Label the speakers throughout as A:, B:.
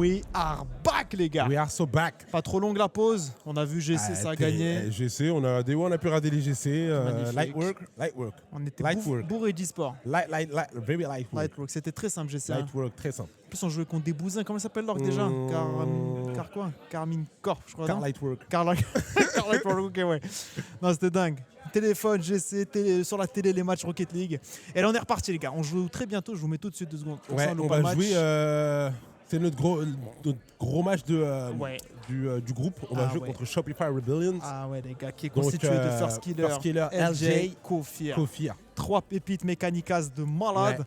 A: We are back, les gars.
B: We are so back.
A: Pas trop longue la pause. On a vu GC, ça a gagné.
B: GC, on a pu rater les GC. Light work.
A: On était
B: light work.
A: bourré d'e-sport.
B: Very light work.
A: Light work. C'était très simple, GC.
B: Light work, très simple.
A: En plus, on jouait contre des bousins. Comment ça s'appelle l'orgue déjà Car quoi Carmine Corp, je crois.
B: Car light work.
A: Car light work, ok, ouais. Non, c'était dingue. Téléphone, GC, sur la télé, les matchs Rocket League. Et là, on est reparti, les gars. On joue très bientôt. Je vous mets tout de suite 2 secondes.
B: Ouais, on va jouer. C'est notre gros match du groupe. On va jouer contre Shopify Rebellions.
A: Ah ouais, les gars, qui est constitué de First Killer, LJ, Kofir. 3 pépites mécanicas de malade.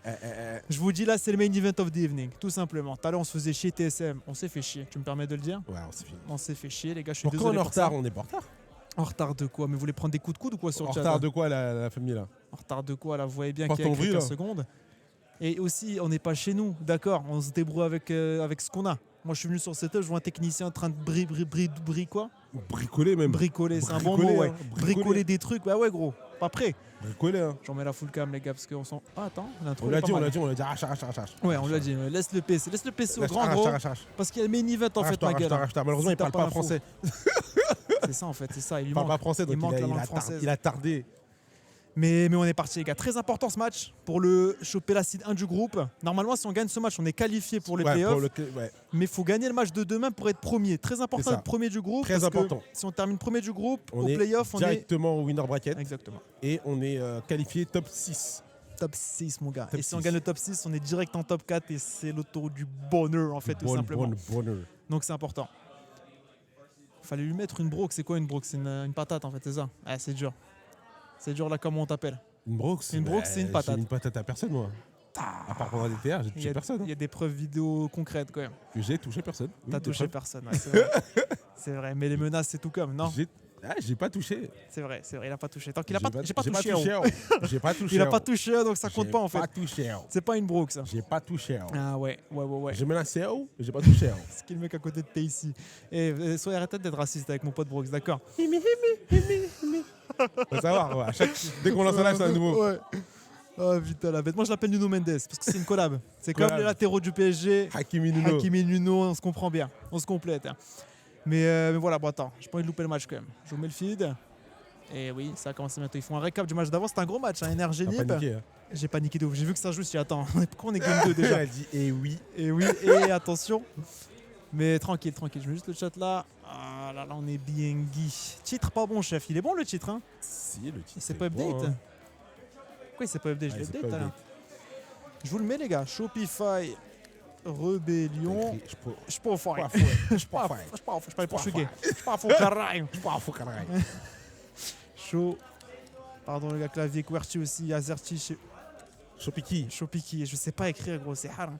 A: Je vous dis là, c'est le main event of the evening, tout simplement. Tout à l'heure, on se faisait chier TSM. On s'est fait chier. Tu me permets de le dire?
B: Ouais,
A: on s'est fait chier, les gars. Je suis
B: désolé.
A: Pourquoi
B: on est en retard? On est pas en retard.
A: En retard de quoi? Mais vous voulez prendre des coups de coude ou quoi sur le chat?
B: En retard de quoi, la famille là?
A: En retard de quoi là? Vous voyez bien qu'il y a quelques secondes. Et aussi, on n'est pas chez nous, d'accord? On se débrouille avec ce qu'on a. Moi, je suis venu sur cette œuvre, je vois un technicien en train de
B: bricoler même.
A: Bricoler, c'est un bon mot, ouais. Bricoler des trucs, bah ouais, gros. Pas prêt.
B: Bricoler, hein.
A: J'en mets la full cam, les gars, parce qu'on s'en. Ah, attends,
B: on l'a dit, arrache.
A: Ouais, on l'a dit, laisse le PC au grand gros. Parce qu'il y a le main event en fait, ma gueule.
B: Malheureusement, il parle pas français.
A: C'est ça, en fait, c'est ça.
B: Il parle pas français, donc il a tardé.
A: Mais on est parti, les gars. Très important ce match pour le choper la seed 1 du groupe. Normalement, si on gagne ce match, on est qualifié pour les playoffs. Mais il faut gagner le match de demain pour être premier. Très important d'être premier du groupe.
B: Très important.
A: Si on termine premier du groupe,
B: au playoff, on est directement au winner bracket.
A: Exactement.
B: Et on est qualifié top 6.
A: Top 6, mon gars. Si on gagne le top 6, on est direct en top 4 et c'est l'autoroute du bonheur, en fait, tout simplement.
B: Bonheur.
A: Donc c'est important. Fallait lui mettre une broque. C'est quoi une broque? C'est une patate, en fait, c'est ça. Ah, c'est dur. C'est dur là, comment on t'appelle?
B: Une broque, c'est une patate. J'ai une patate à personne, moi. À part pendant des TR, j'ai touché personne.
A: Il y a des preuves vidéo concrètes, quand même.
B: Que j'ai touché personne.
A: T'as touché personne, ouais, c'est vrai. C'est vrai, mais les menaces, c'est tout comme, non?
B: J'ai pas touché.
A: C'est vrai, il a pas touché. Tant qu'il
B: j'ai pas touché. J'ai pas touché.
A: Il a pas touché, donc ça compte pas, en fait.
B: J'ai pas touché.
A: C'est pas une broque, ça.
B: J'ai pas touché.
A: Ah ouais.
B: J'ai menacé, mais j'ai pas touché.
A: C'est qui le mec à côté de t'es ici. Et soyez arrêtez d'être raciste avec mon pote Brooks, d'accord?
B: Faut savoir, dès qu'on lance un live, c'est un nouveau.
A: Ouais. Oh putain, la bête. Moi, je l'appelle Nuno Mendes parce que c'est une collab. C'est comme les latéraux du PSG.
B: Hakimi
A: Nuno, on se comprend bien. On se complète. Mais voilà, bon, attends, j'ai pas envie de louper le match quand même. Je vous mets le feed. Et oui, ça a commencé bientôt. Ils font un récap du match d'avant. C'était un gros match, Energy Nip. J'ai paniqué de ouf. J'ai vu que ça joue. J'ai dit, attends, pourquoi on est game 2 déjà?
B: Elle dit, et oui,
A: et attention. Mais tranquille. Je mets juste le chat là. Ah là, on est bien guy. Titre pas bon, chef. Il est bon le titre, hein?
B: Si, le titre.
A: C'est pas update.
B: Bon, hein.
A: Pourquoi il s'est pas update? Je l'ai update là. Je vous le mets, les gars. Shopify Rebellion. Je peux faire. Je parle portugais. Je parle faux caralho. Show. Pardon, les gars, clavier QWERTY aussi. Azerty. Shopiki. Je sais pas écrire, gros. C'est hard.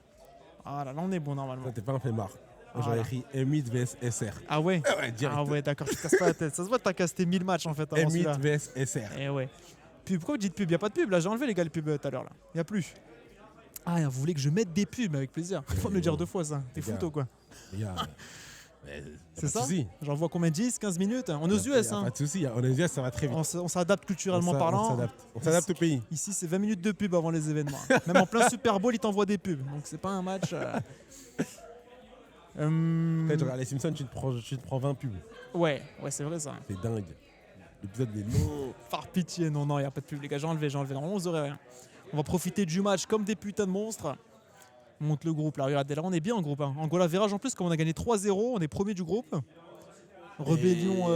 A: Ah là, on est bon normalement.
B: T'es pas un flemmard. J'aurais écrit M8 vs SR.
A: Ah ouais?
B: Direct.
A: Ah ouais, d'accord, tu te casses pas la tête. Ça se voit que t'as casté 1000 matchs en fait avant
B: M8 vs SR.
A: Eh ouais. Pub, pourquoi vous dites pub? Y'a pas de pub là, j'ai enlevé les gars les pubs tout à l'heure là. Y'a plus. Ah, vous voulez que je mette des pubs avec plaisir? Faut me le dire 2 fois ça. T'es fouto quoi? C'est ça? J'en vois combien? 10, 15 minutes? On est aux US hein?
B: Pas de soucis, on est aux US, ça va très vite.
A: On s'adapte culturellement parlant.
B: On s'adapte au pays.
A: Ici c'est 20 minutes de pub avant les événements. Même en plein Super Bowl, ils t'envoient des pubs. Donc c'est pas un match.
B: Quand tu regardes les Simpsons, tu te prends 20 pubs.
A: Ouais, c'est vrai ça.
B: C'est dingue. L'épisode est long.
A: Par pitié, non, il n'y a pas de pub, les gars. J'ai enlevé. Normalement, vous aurez rien. On va profiter du match comme des putains de monstres. On monte le groupe là. Regardez, là, on est bien en groupe. Hein. Angola Virage, en plus, comme on a gagné 3-0, on est premier du groupe. Rébellion.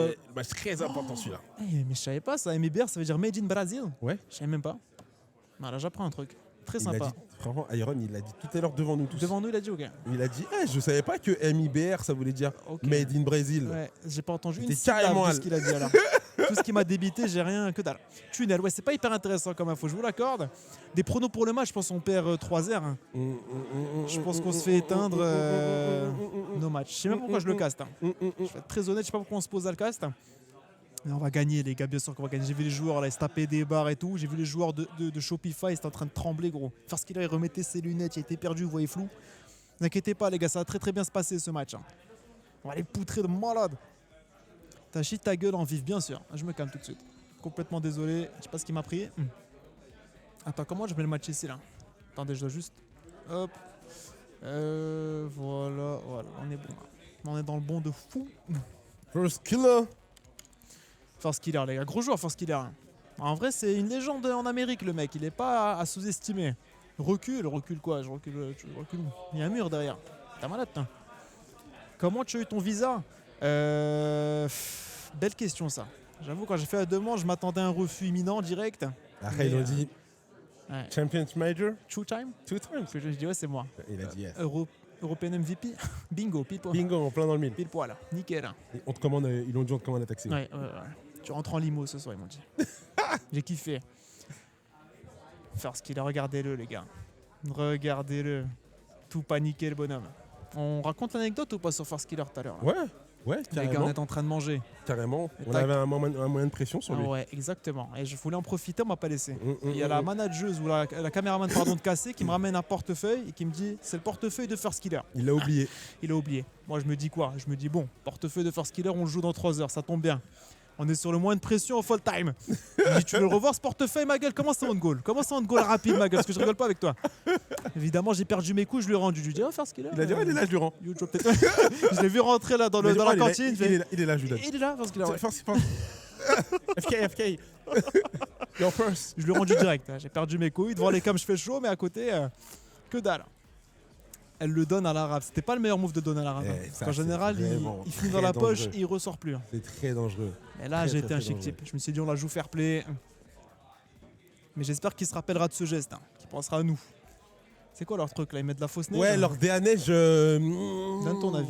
B: C'est très important celui-là.
A: Mais je savais pas ça. MBR, ça veut dire Made in Brazil.
B: Ouais.
A: Je savais même pas. Là, j'apprends un truc. Très sympa.
B: Franchement, Iron, il l'a dit tout à l'heure devant nous tous.
A: Devant nous, il a dit, ok.
B: Il a dit, je savais pas que MIBR, ça voulait dire Made in Brazil.
A: Ouais, j'ai pas entendu une syllabe de ce qu'il a dit alors. Tout ce qui m'a débité, j'ai rien que dalle. Tunnel, ouais, c'est pas hyper intéressant comme info, je vous l'accorde. Des pronos pour le match, je pense qu'on perd 3-0. Hein. Je pense qu'on se fait éteindre nos matchs. Je sais même pourquoi je le caste. Hein. Je vais être très honnête, je sais pas pourquoi on se pose à le cast. Mais on va gagner, les gars, bien sûr qu'on va gagner. J'ai vu les joueurs là, ils se tapaient des barres et tout. J'ai vu les joueurs de Shopify, ils étaient en train de trembler, gros. Parce qu'il a remettait ses lunettes, il était perdu, vous voyez flou. Ne inquiétez pas, les gars, ça va très très bien se passer ce match. Hein. On va les poutrer de malade. T'as chié ta gueule en vif, bien sûr. Je me calme tout de suite. Complètement désolé, je sais pas ce qui m'a pris. Attends, comment je mets le match ici là? Attendez, je dois juste. Hop. Voilà, on est bon. On est dans le bon de fou.
B: First Killer.
A: First Killer, les gars. Gros joueur, First Killer. En vrai, c'est une légende en Amérique, le mec. Il est pas à sous-estimer. Recule quoi? Je recule où? Il y a un mur derrière. T'as malade, toi. Comment tu as eu ton visa? Belle question, ça. J'avoue, quand j'ai fait la demande, je m'attendais à un refus imminent, direct.
B: Après, ils ont dit
A: ouais.
B: Champions Major.
A: Two time?
B: Two times.
A: Je dis, ouais, c'est moi.
B: Il a dit yes.
A: European MVP. Bingo, pile poil.
B: Bingo, en plein dans le mille.
A: Pile poil, nickel.
B: Et on te commande, ils ont dit on te commande un taxi.
A: Ouais. Tu rentres en limo ce soir, ils m'ont dit. J'ai kiffé. First Killer, regardez-le, les gars. Regardez-le. Tout paniqué, le bonhomme. On raconte l'anecdote ou pas sur First Killer tout à l'heure?
B: Ouais,
A: les gars, on est en train de manger.
B: Carrément. On avait un moyen de pression sur lui.
A: Ouais, exactement. Et je voulais en profiter, on m'a pas laissé. Il y a la manageuse ou la caméraman pardon, de Cassé qui me ramène un portefeuille et qui me dit c'est le portefeuille de First Killer.
B: Il l'a oublié.
A: Il a oublié. Moi, je me dis quoi? Je me dis bon, portefeuille de First Killer, on le joue dans 3 heures, ça tombe bien. On est sur le moins de pression au full time. Je dis, tu veux le revoir ce portefeuille, ma gueule? Comment ça on goal? Comment ça on goal rapide, ma gueule? Parce que je rigole pas avec toi. Évidemment, j'ai perdu mes coups, je lui ai rendu. Je lui ai dit, oh, First Killer.
B: Il a dit, il est là, je lui rends.
A: Je l'ai vu rentrer là dans la cantine.
B: Il est là, je lui donne.
A: Il est là, First Killer. Ouais.
B: FK. Your first.
A: Je lui ai rendu direct. J'ai perdu mes couilles. Devant les cams, je fais chaud, mais à côté, que dalle. Elle le donne à l'arabe. C'était pas le meilleur move de donner à l'arabe. En général, il finit dans la poche et il ressort plus.
B: C'est très dangereux.
A: Et là, j'ai été un chic type. Je me suis dit, on la joue fair play. Mais j'espère qu'il se rappellera de ce geste, qu'il pensera à nous. C'est quoi leur truc là? Ils mettent de la fausse neige?
B: Ouais, leur DA neige.
A: Donne ton avis.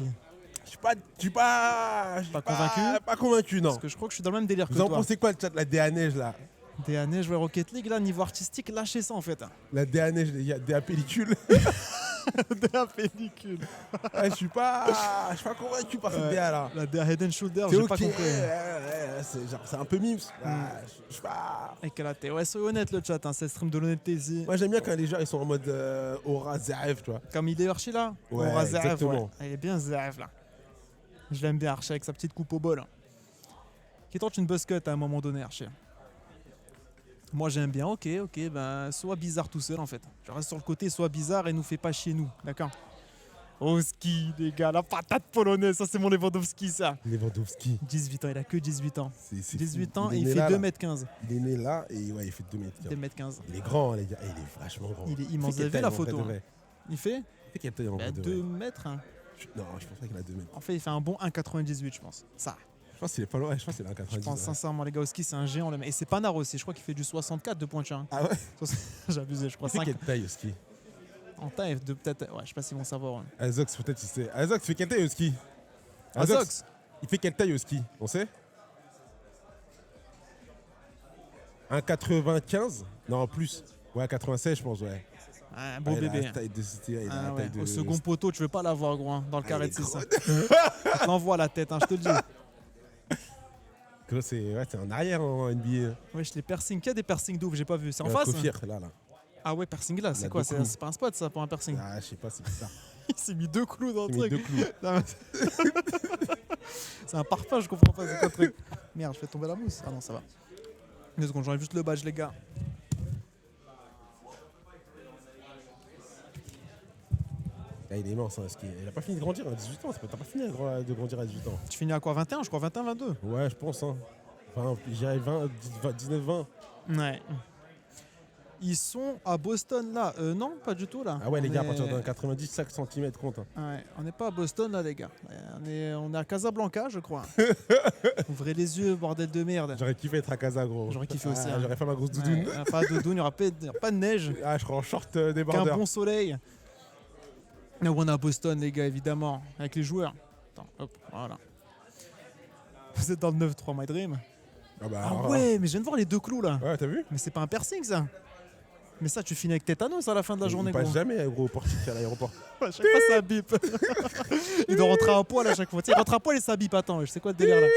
B: Je suis pas
A: convaincu.
B: Pas convaincu, non.
A: Parce que je crois que je suis dans le même délire que
B: toi. Vous en pensez quoi, le chat, la DA neige là?
A: DA neige, ouais, Rocket League, là, niveau artistique, lâchez ça en fait.
B: La DA neige, il y a DA pellicule.
A: DA pellicule.
B: Je suis pas convaincu par cette DA là.
A: La DA Head and Shoulder, j'ai pas compris.
B: C'est un peu mimes. Je suis pas.
A: Éclaté. Ouais, soyez honnête le chat, c'est le stream de l'honnêteté ici.
B: Moi j'aime bien quand les gens ils sont en mode aura Zaev, tu vois.
A: Comme il est Archie là.
B: Ouais,
A: aura Zaev,
B: exactement.
A: Ouais. Il est bien Zaev là. Je l'aime bien Archie avec sa petite coupe au bol. Qui tente une buzz cut à un moment donné, Archie. Moi j'aime bien, ok, ben sois bizarre tout seul en fait. Je reste sur le côté, sois bizarre et nous fais pas chier nous, d'accord? Au ski les gars, la patate polonaise, ça c'est mon Lewandowski ça.
B: Lewandowski.
A: 18 ans, il a que 18 ans.
B: C'est
A: 18
B: fou.
A: ans et il fait 2m15.
B: Il est né là et ouais, il fait 2m15.
A: 2m15.
B: Il est grand les gars, il est vachement grand.
A: Il est immense, vous avez vu la photo? Il fait
B: Il fait quelle taille en vrai?
A: 2 mètres hein.
B: Non, je pense pas qu'il a 2 mètres.
A: En fait, il fait un bon 1,98 je pense. Ça.
B: Je pense qu'il est pas loin, je pense qu'il est 1,90.
A: Je pense sincèrement, les gars, au ski, c'est un géant. Et c'est Panard aussi, je crois qu'il fait du 64 de pointure.
B: Ah ouais?
A: J'ai abusé, je crois.
B: Il fait quelle taille au ski?
A: En taille, peut-être. Ouais, je sais pas s'ils vont savoir.
B: Azox, peut-être il sait. Azox, il fait quelle taille au ski?
A: Azox?
B: Il fait quelle taille au ski? On sait? 1,95? Non, plus. Ouais, 96, je pense, ouais.
A: Un beau bébé. Au second poteau, tu veux pas l'avoir, gros, hein, dans le carré de c'est ça. Tu l'envoies la tête, je te le dis.
B: C'est en arrière en NBA.
A: Ouais, les piercings. Qui a des piercings d'où? J'ai pas vu. C'est en face?
B: Là.
A: Ah ouais, piercing là, c'est quoi? C'est pas un spot ça pour un piercing?
B: Ah, je sais pas, c'est bizarre.
A: Il s'est mis 2 clous dans le truc.
B: 2 clous.
A: C'est un parfum, je comprends pas, c'est quoi le truc? Merde, je fais tomber la mousse. Ah non, ça va. 2 secondes, j'enlève juste le badge, les gars.
B: Ah, il est immense, hein, il a pas fini de grandir à 18 ans. T'as pas fini de grandir à 18 ans.
A: Tu finis à quoi? 21, je crois, 21, 22?
B: Ouais, je pense. Hein. Enfin, j'irai 19, 20.
A: Ouais. Ils sont à Boston là. Non, pas du tout là.
B: Ah ouais, les gars, à partir d'un 90, 5 cm compte. Hein.
A: Ouais, on n'est pas à Boston là, les gars. On est à Casablanca, je crois. Ouvrez les yeux, bordel de merde.
B: J'aurais kiffé être à Casa, gros.
A: J'aurais kiffé aussi.
B: J'aurais fait ma grosse doudoune.
A: Ouais, pas de doudoune, il n'y aura pas de neige.
B: Ah, je serais en short débardeur.
A: Qu'un bon soleil. Là où on est à Boston, les gars, évidemment, avec les joueurs. Attends, hop, voilà. Vous êtes dans le 9-3 My Dream. Ah ouais, mais je viens de voir les 2 clous là.
B: Ouais, t'as vu?
A: Mais c'est pas un piercing ça. Mais ça, tu finis avec tétanos à la fin de la journée.
B: Il passe jamais gros, au portique à l'aéroport.
A: À chaque fois, ça bip. Il doit rentrer à poil à chaque fois. Il rentre à poil et ça bip. Attends, je sais quoi le délire là.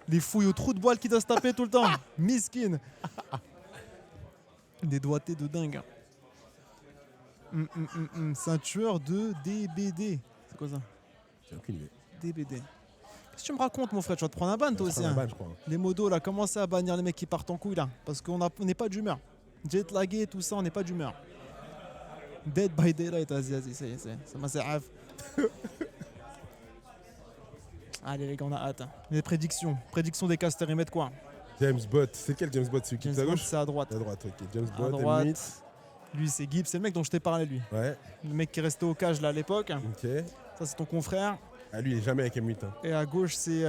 A: Les fouilles au trou de boile qui doivent se taper tout le temps. Miskin. Des doigtés de dingue. C'est un tueur de DBD. C'est quoi ça?
B: J'ai aucune idée.
A: DBD. Qu'est-ce que tu me racontes, mon frère? Tu vas te prendre un ban toi aussi.
B: Un ban, je crois.
A: Les modos là, commencez à bannir les mecs qui partent en couille là. Parce qu'on n'est pas d'humeur. Jet lagué, tout ça, on n'est pas d'humeur. Dead by Daylight, vas-y, ça y est, ça m'a servi. Allez les gars, on a hâte. Les prédictions des casters, ils mettent quoi?
B: James Bott, c'est quel James Bott? Celui qui est à gauche?
A: C'est à droite.
B: À droite, ok. James
A: À
B: Bott,
A: droite. Lui, c'est Gibbs, c'est le mec dont je t'ai parlé, lui.
B: Ouais.
A: Le mec qui est resté au cage là à l'époque.
B: Ok.
A: Ça, c'est ton confrère.
B: Ah, lui, il est jamais avec M8. Hein.
A: Et à gauche, c'est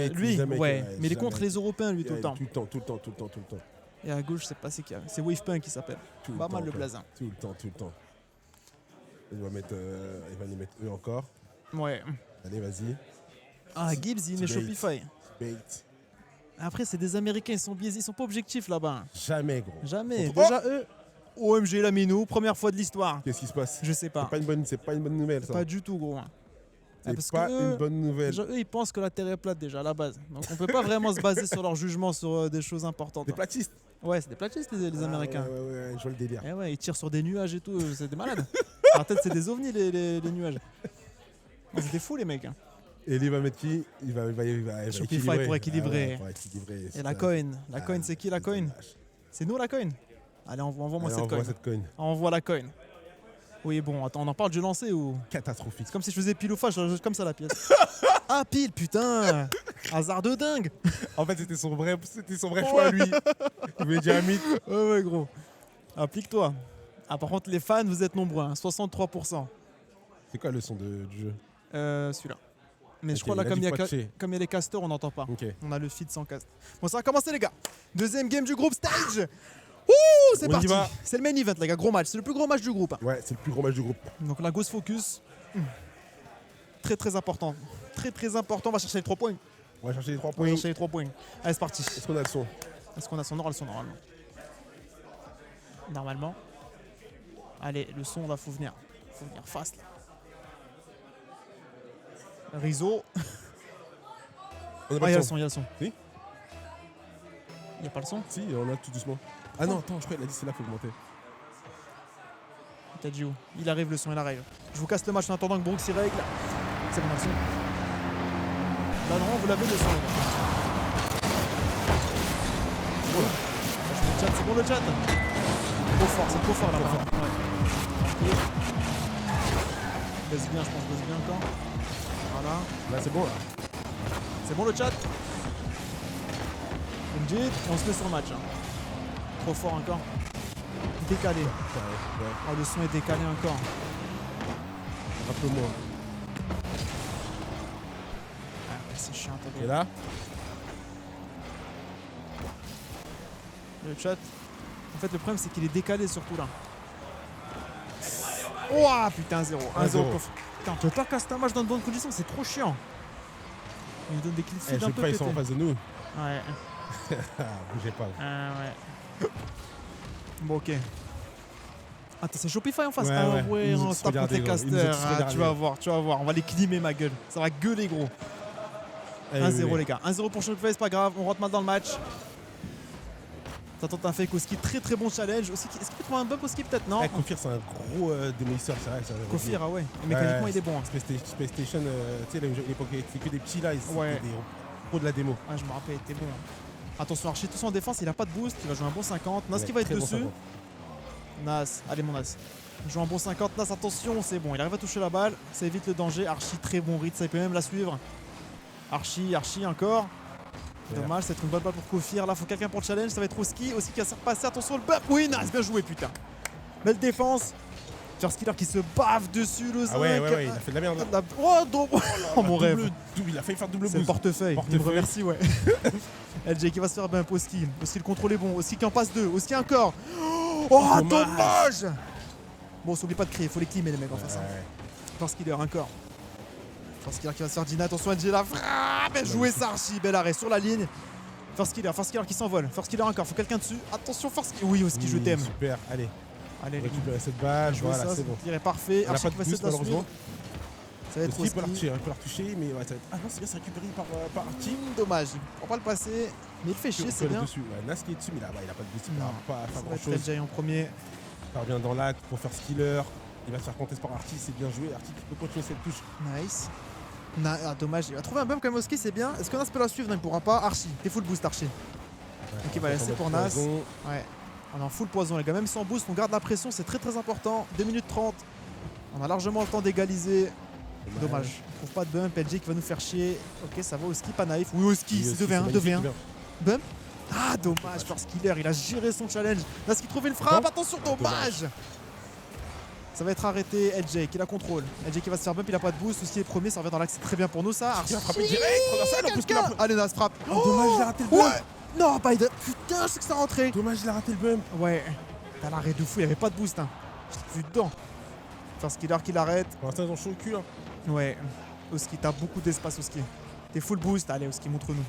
A: lui.
B: Jamais
A: Ouais,
B: avec-
A: mais il est
B: jamais
A: contre
B: avec-
A: les Européens, lui, tout le temps.
B: Tout le temps, tout le temps, tout le temps, tout le temps.
A: Et à gauche, c'est pas c'est qui. C'est Wavepunk qui s'appelle.
B: Tout
A: Pas mal
B: temps,
A: le
B: quoi.
A: blason.
B: Tout le temps, tout le temps. Il va les mettre eux encore.
A: Ouais.
B: Allez, vas-y.
A: Ah, Gibbs, il met
B: Bait.
A: Shopify.
B: Bait.
A: Après, c'est des Américains, ils sont biaisés, ils sont pas objectifs là-bas.
B: Jamais, gros.
A: Jamais.
B: Oh
A: Déjà, eux, OMG Lamino, première fois de l'histoire.
B: Qu'est-ce qui se passe?
A: Je sais pas.
B: C'est pas une bonne nouvelle, ça.
A: Pas du tout, gros. Parce
B: C'est pas
A: que eux,
B: une bonne nouvelle.
A: déjà, eux, ils pensent que la Terre est plate déjà à la base. Donc on peut pas vraiment se baser sur leur jugement sur des choses importantes.
B: Des platistes.
A: Ouais, c'est des platistes les Américains.
B: Ouais, je vois le délire.
A: Eh ouais, ils tirent sur des nuages et tout, c'est des malades. Alors peut-être c'est des ovnis les nuages. Non, c'est des fous les mecs.
B: Et lui, il va mettre qui? Il va
A: Shopify
B: équilibrer.
A: pour équilibrer.
B: Ah ouais, pour équilibrer.
A: Et la coin. La coin, c'est qui la coin? C'est nous la coin? Allez, envoie-moi cette coin.
B: coin.
A: Envoie la coin. Oui, bon, attends, on en parle du lancer ou?
B: Catastrophique.
A: C'est comme si je faisais pile ou face, je comme ça la pièce. Ah, pile, putain! Hasard de dingue!
B: En fait, c'était son vrai choix à lui. Il voulait dire un mythe.
A: Ouais, gros. Applique-toi. Ah, par contre, les fans, vous êtes nombreux, hein, 63%.
B: C'est quoi le son du jeu?
A: Celui-là. Mais
B: Ok,
A: je crois là,
B: il a
A: comme
B: dit
A: il
B: patché.
A: y a les casters, on n'entend pas.
B: Ok.
A: On a le feed sans cast. Bon, ça va commencer, les gars. Deuxième game du groupe stage. Ouh, c'est
B: On y
A: parti.
B: va.
A: C'est le main event, les gars. Gros match. C'est le plus gros match du groupe.
B: Ouais, c'est le plus gros match du groupe.
A: Donc, la Ghost Focus. Très, très important. Très, très important. On va chercher les 3 points.
B: On va chercher les 3
A: On va
B: points.
A: chercher les 3 points. Allez, c'est parti.
B: Est-ce qu'on a le son?
A: Est-ce qu'on a son or? Le son, normalement. Normalement. Allez, le son, là, faut venir. Faut venir fast. Rizzo.
B: On a
A: Ah,
B: pas
A: il y a
B: le
A: le
B: son.
A: son, il y a le son.
B: Si?
A: Il n'y a pas le son?
B: Si, on a tout doucement. Ah non, attends, je crois qu'il a dit c'est là, faut augmenter.
A: T'as dit où? Il arrive le son, il arrive. Je vous casse le match en attendant que Brooks y règle. C'est bon, le son. Là, non, vous l'avez le son. Les gars. C'est bon le chat. Trop fort, c'est trop fort là. Ouais. Baisse bien, je pense, baisse bien encore. Voilà.
B: Là, c'est bon, là.
A: C'est bon le chat? Comme dit, et on se met sur le match. Hein. Trop fort encore. Décalé.
B: Ouais.
A: Oh, le son est décalé encore.
B: Un peu moins.
A: Ah, ouais, c'est chiant. Attendez.
B: Et là?
A: Le chat. En fait, le problème, c'est qu'il est décalé surtout là. Oh putain, 1-0. 1-0. Putain, tu peux pas casser un match dans de bonnes conditions, c'est trop chiant. Il nous donne des clips
B: Je
A: un
B: sais
A: peu
B: pas, ils sont en
A: pétés.
B: face de nous.
A: Ouais.
B: Bougez pas.
A: Ouais. Bon, ok. Attends, c'est Shopify en face.
B: Ouais,
A: ah
B: ouais.
A: ouais,
B: Ils nous ont
A: on
B: tous
A: se tape contre
B: regardé,
A: les
B: gros. Ils nous ont
A: casters.
B: tous
A: Ah,
B: regardé.
A: tu vas voir. On va les climer, ma gueule. Ça va gueuler, gros. 1-0, les gars. 1-0 pour Shopify, c'est pas grave. On rentre mal dans le match. T'attends un fake au ski. Très très bon challenge. Est-ce qu'il peut trouver un bump au ski, peut-être? Non.
B: Kofir, c'est un gros démolisseur, c'est vrai.
A: Kofir, ah ouais. Et mécaniquement,
B: Ouais.
A: il est bon. Hein.
B: PlayStation, tu sais, l'époque, c'est que des petits là, ils
A: Ouais.
B: c'était des pros de la démo.
A: Ah, je me rappelle, il était bon. Attention, Archie, tout en défense, il a pas de boost. Il va jouer un bon 50. Nas
B: Ouais,
A: qui va être
B: très bon
A: dessus.
B: 50.
A: Nas, allez mon Nas. Il joue un bon 50. Nas, attention, c'est bon. Il arrive à toucher la balle. Ça évite le danger. Archie, très bon rythme. Ça il peut même la suivre. Archie encore.
B: Ouais.
A: Dommage, c'est une bonne balle pour Kofir. Là, faut quelqu'un pour le challenge. Ça va être Oski. Oski qui va se repasser. Attention, le bump. Oui, Nas, bien joué, putain. Belle défense. First Killer qui se bave dessus, le 5.
B: Ah ouais, il a fait de la merde.
A: Oh, mon rêve.
B: Il a failli faire double
A: C'est le
B: boost.
A: portefeuille. Il me remercie, ouais. LJ qui va se faire bump Oski. Oski, le contrôle est bon. Oski qui en passe 2. Oski encore. Oh, dommage. Bon, s'oublie pas de crier. Faut les climer, les mecs, en face.
B: Ouais.
A: First Killer encore. First Killer qui va se faire dîner. Attention, LJ la frappe. Belle jouée, Sarchi. Bel arrêt sur la ligne. First Killer qui s'envole. First Killer encore. Faut quelqu'un dessus. Attention, First Killer. Oui, Oski, je t'aime.
B: Super, allez.
A: Allez, les gars.
B: Récupérer cette balle,
A: Jouer
B: voilà,
A: ça,
B: c'est bon.
A: tir est parfait.
B: Il a
A: Archie
B: pas
A: qui
B: de
A: va essayer
B: boost,
A: de la suivre.
B: malheureusement.
A: Ça va être
B: Il peut la
A: Oski.
B: toucher, il peut la toucher, mais ouais, ça va être... Ah non, c'est bien, c'est récupéré par Archie.
A: Dommage. On va pas le passer. Mais il fait chier, c'est bien.
B: Dessus. Ouais, Nas qui est dessus, mais là, il a pas de boost, il
A: Non.
B: va pas faire
A: Ça va
B: grand
A: être
B: chose.
A: LJ en premier.
B: Il parvient dans l'acte pour faire skiller. Il va se faire contester par Archie, c'est bien joué. Archie qui peut continuer cette touche.
A: Nice. Ah, dommage, il va trouver un bump comme Oski, c'est bien. Est-ce que Nas peut la suivre? Non, il pourra pas. Archie, t'es full boost, Archie.
B: Ouais,
A: Ok, il va laisser pour Nas.
B: raison.
A: Ouais. On est en full poison les gars, même sans boost, on garde la pression, c'est très important. 2 minutes 30. On a largement le temps d'égaliser. Dommage. On trouve pas de bump, LJ qui va nous faire chier. Ok, ça va Oski, pas naïf. Oui, Oski, c'est 2v1, 2v1. Bump. Ah, dommage, First Killer, il a géré son challenge. Naski trouve une frappe, attention, dommage. Ça va être arrêté, LJ qui la contrôle. LJ qui va se faire bump, il a pas de boost. Oski est premier, ça revient dans l'axe, c'est très bien pour nous ça.
B: Il a frappé direct,
A: allez, Nas frappe.
B: Oh, dommage, il a raté le bump.
A: Non, Biden. Putain, je sais que ça rentrait.
B: Dommage, il a raté le bump.
A: Ouais. T'as l'arrêt de fou, il n'y avait pas de boost. Hein. J'étais vu dedans. First Killer qui l'arrête.
B: Pour l'instant, ils ont chaud au cul là.
A: Ouais. Oski, t'as beaucoup d'espace, Oski. T'es full boost. Allez, Oski, montre-nous.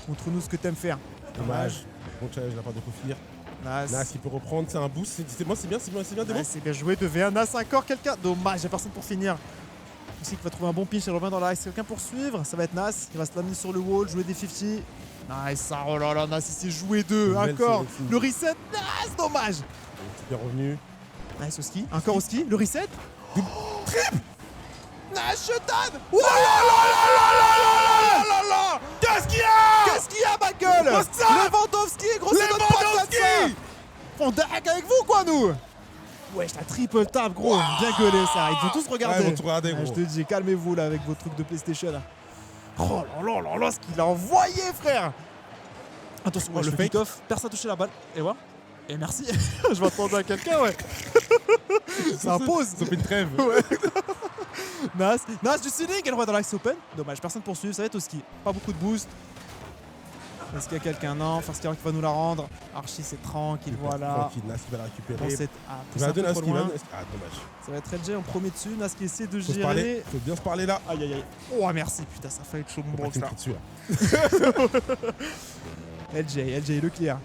A: Montre-nous ce que t'aimes faire.
B: Dommage. Bon challenge, il n'a pas de confire. Nas, il peut reprendre, c'est un boost. C'est bon, c'est bien, Démo.
A: Ouais, c'est bien joué. 2v1. Nas encore quelqu'un. Dommage, il n'y a personne pour finir. Oski qui va trouver un bon pitch, il revient dans l'axe. Quelqu'un pour suivre. Ça va être Nas. Il va se l'amener sur le wall, jouer des 50. Nice, oh là là, Nas, il s'est joué 2. Encore. Le reset. Nas, dommage.
B: C'est bien revenu.
A: Nice, Oski. Encore Oski. Le reset.
B: Triple.
A: Nice, je donne. Oh là là là là là.
B: Qu'est-ce qu'il y a?
A: Qu'est-ce qu'il y a, ma gueule? Lewandowski, gros, c'est notre pote comme ça. On dague avec vous, quoi, nous? Ouais, je la triple tap, gros. Bien gueulé, ça. Ils vont tous regarder.
B: Ouais, ils vont tous regarder, gros.
A: Je te dis, calmez-vous, là, avec vos trucs de PlayStation. Là. Oh là là là là, ce qu'il a envoyé, frère. Attention, le fake off. Personne n'a touché la balle. Et voilà. Et merci. Je m'attendais à quelqu'un, ouais. Ça impose.
B: Ça fait une trêve.
A: Ouais. Nas du ceiling, elle va dans l'axe open. Dommage, personne poursuit, ça va être au ski. Pas beaucoup de boost. Est-ce qu'il y a quelqu'un? Non, First Killer qui va nous la rendre. Archie, c'est tranquille, voilà.
B: Tranquille, Nas qui va la récupérer.
A: Il va donner Nas qui va.
B: Ah, dommage.
A: Ça va être LJ en premier dessus. Nas qui essaie de gérer.
B: Parler. Faut bien se parler là.
A: Aïe aïe aïe. Oh, merci. Putain, ça fait être chaud mon bronze là. LJ, le clear.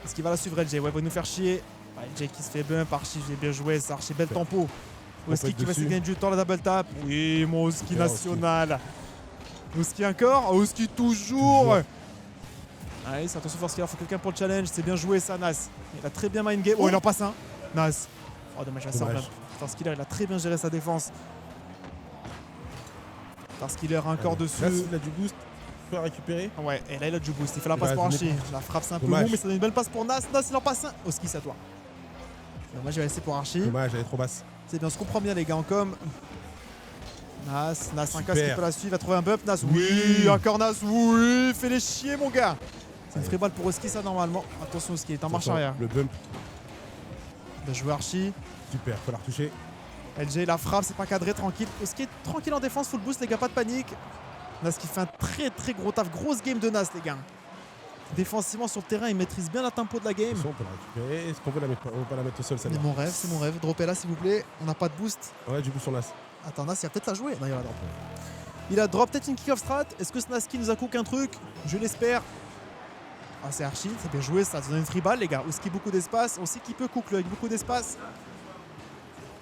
A: Est-ce qu'il va la suivre, LJ? Ouais, va nous faire chier. LJ qui se fait bump. Archie, j'ai bien joué. Ça, Archie, bel tempo. Oski qui va essayer de gagner du temps, la double tap. Oui, mon Oski national. Oski encore. Oski toujours. Allez, attention, First Killer, faut quelqu'un pour le challenge. C'est bien joué ça, Nas. Il a très bien mind game. Oh, il en passe un. Nas. Oh, dommage, il va sortir. First Killer, il a très bien géré sa défense. First Killer encore dessus.
B: Nas, il a du boost. Il peut récupérer.
A: Ouais, et là, il a du boost. Il fait la passe pour Archie. La frappe, c'est un peu mou, mais ça donne une belle passe pour Nas. Nas, il en passe un. Oski, c'est à toi. Dommage, il va laisser pour Archie.
B: Dommage, elle est trop basse.
A: C'est bien, on se comprend bien, les gars, en com. Nas, un casse qui peut la suivre, il va trouver un bump. Nas, oui, encore Nas, oui, fais-les chier, mon gars. C'est une free ball pour Oski, ça, normalement. Attention, Oski, il est en marche arrière.
B: Le bump.
A: Bien joué, Archie.
B: Super, faut la retoucher.
A: LJ, la frappe, c'est pas cadré, tranquille. Oski est tranquille en défense, full boost, les gars, pas de panique. Nas qui fait un très gros taf. Grosse game de Nas, les gars. Défensivement sur le terrain, il maîtrise bien la tempo de la game.
B: On peut la récupérer. Est-ce qu'on peut la mettre, on peut pas la mettre au sol, celle-là?
A: C'est mon rêve. Droppez là, s'il vous plaît. On n'a pas de boost.
B: Ouais, du coup, sur Nas.
A: Attends, Nas, il va peut-être la jouer. Non, il va la drop. Il a drop peut-être une kick-off strat. Est-ce que Snaski nous a cook un truc? Je l'espère. Ah, c'est Archie. C'est bien joué, ça. Ça donne une free ball, les gars. Oski, beaucoup d'espace. On sait qu'il peut cook, avec beaucoup d'espace.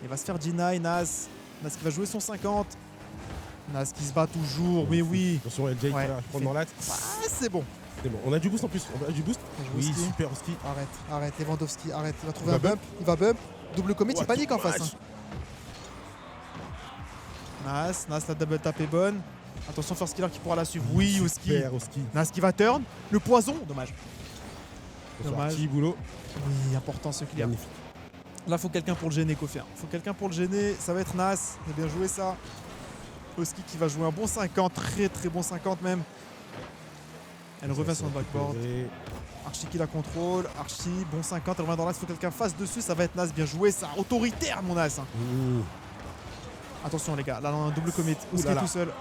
A: Il va se faire deny, Nas. Nas qui va jouer son 50. Nas qui se bat toujours. Mais oui.
B: Attention, LJ qui va prendre dans l'axe.
A: Ah, c'est bon.
B: C'est bon. On a du boost en plus. On a du boost. Oui,
A: Oski.
B: super, Oski.
A: Arrête. Lewandowski, arrête. Il va trouver un bump. Il va bump. Double commit, il panique en face. Hein. Nas, la double tap est bonne. Attention, First Killer qui pourra la suivre. Oui, Oski. Nas qui va turn. Le poison, dommage.
B: Petit boulot.
A: Oui, important ce clear. Là, faut quelqu'un pour le gêner, Kofier. Faut quelqu'un pour le gêner. Ça va être Nas. Il a bien joué ça. Oski qui va jouer un bon 50. Très bon 50 même. Elle revient sur le backboard. Archie qui la contrôle. Archie, bon 50. Elle revient dans l'axe. Faut que quelqu'un fasse dessus. Ça va être Nas. Bien joué ça. Autoritaire, mon Nas. Attention, les gars. Là, on a un double commit. Oski tout seul.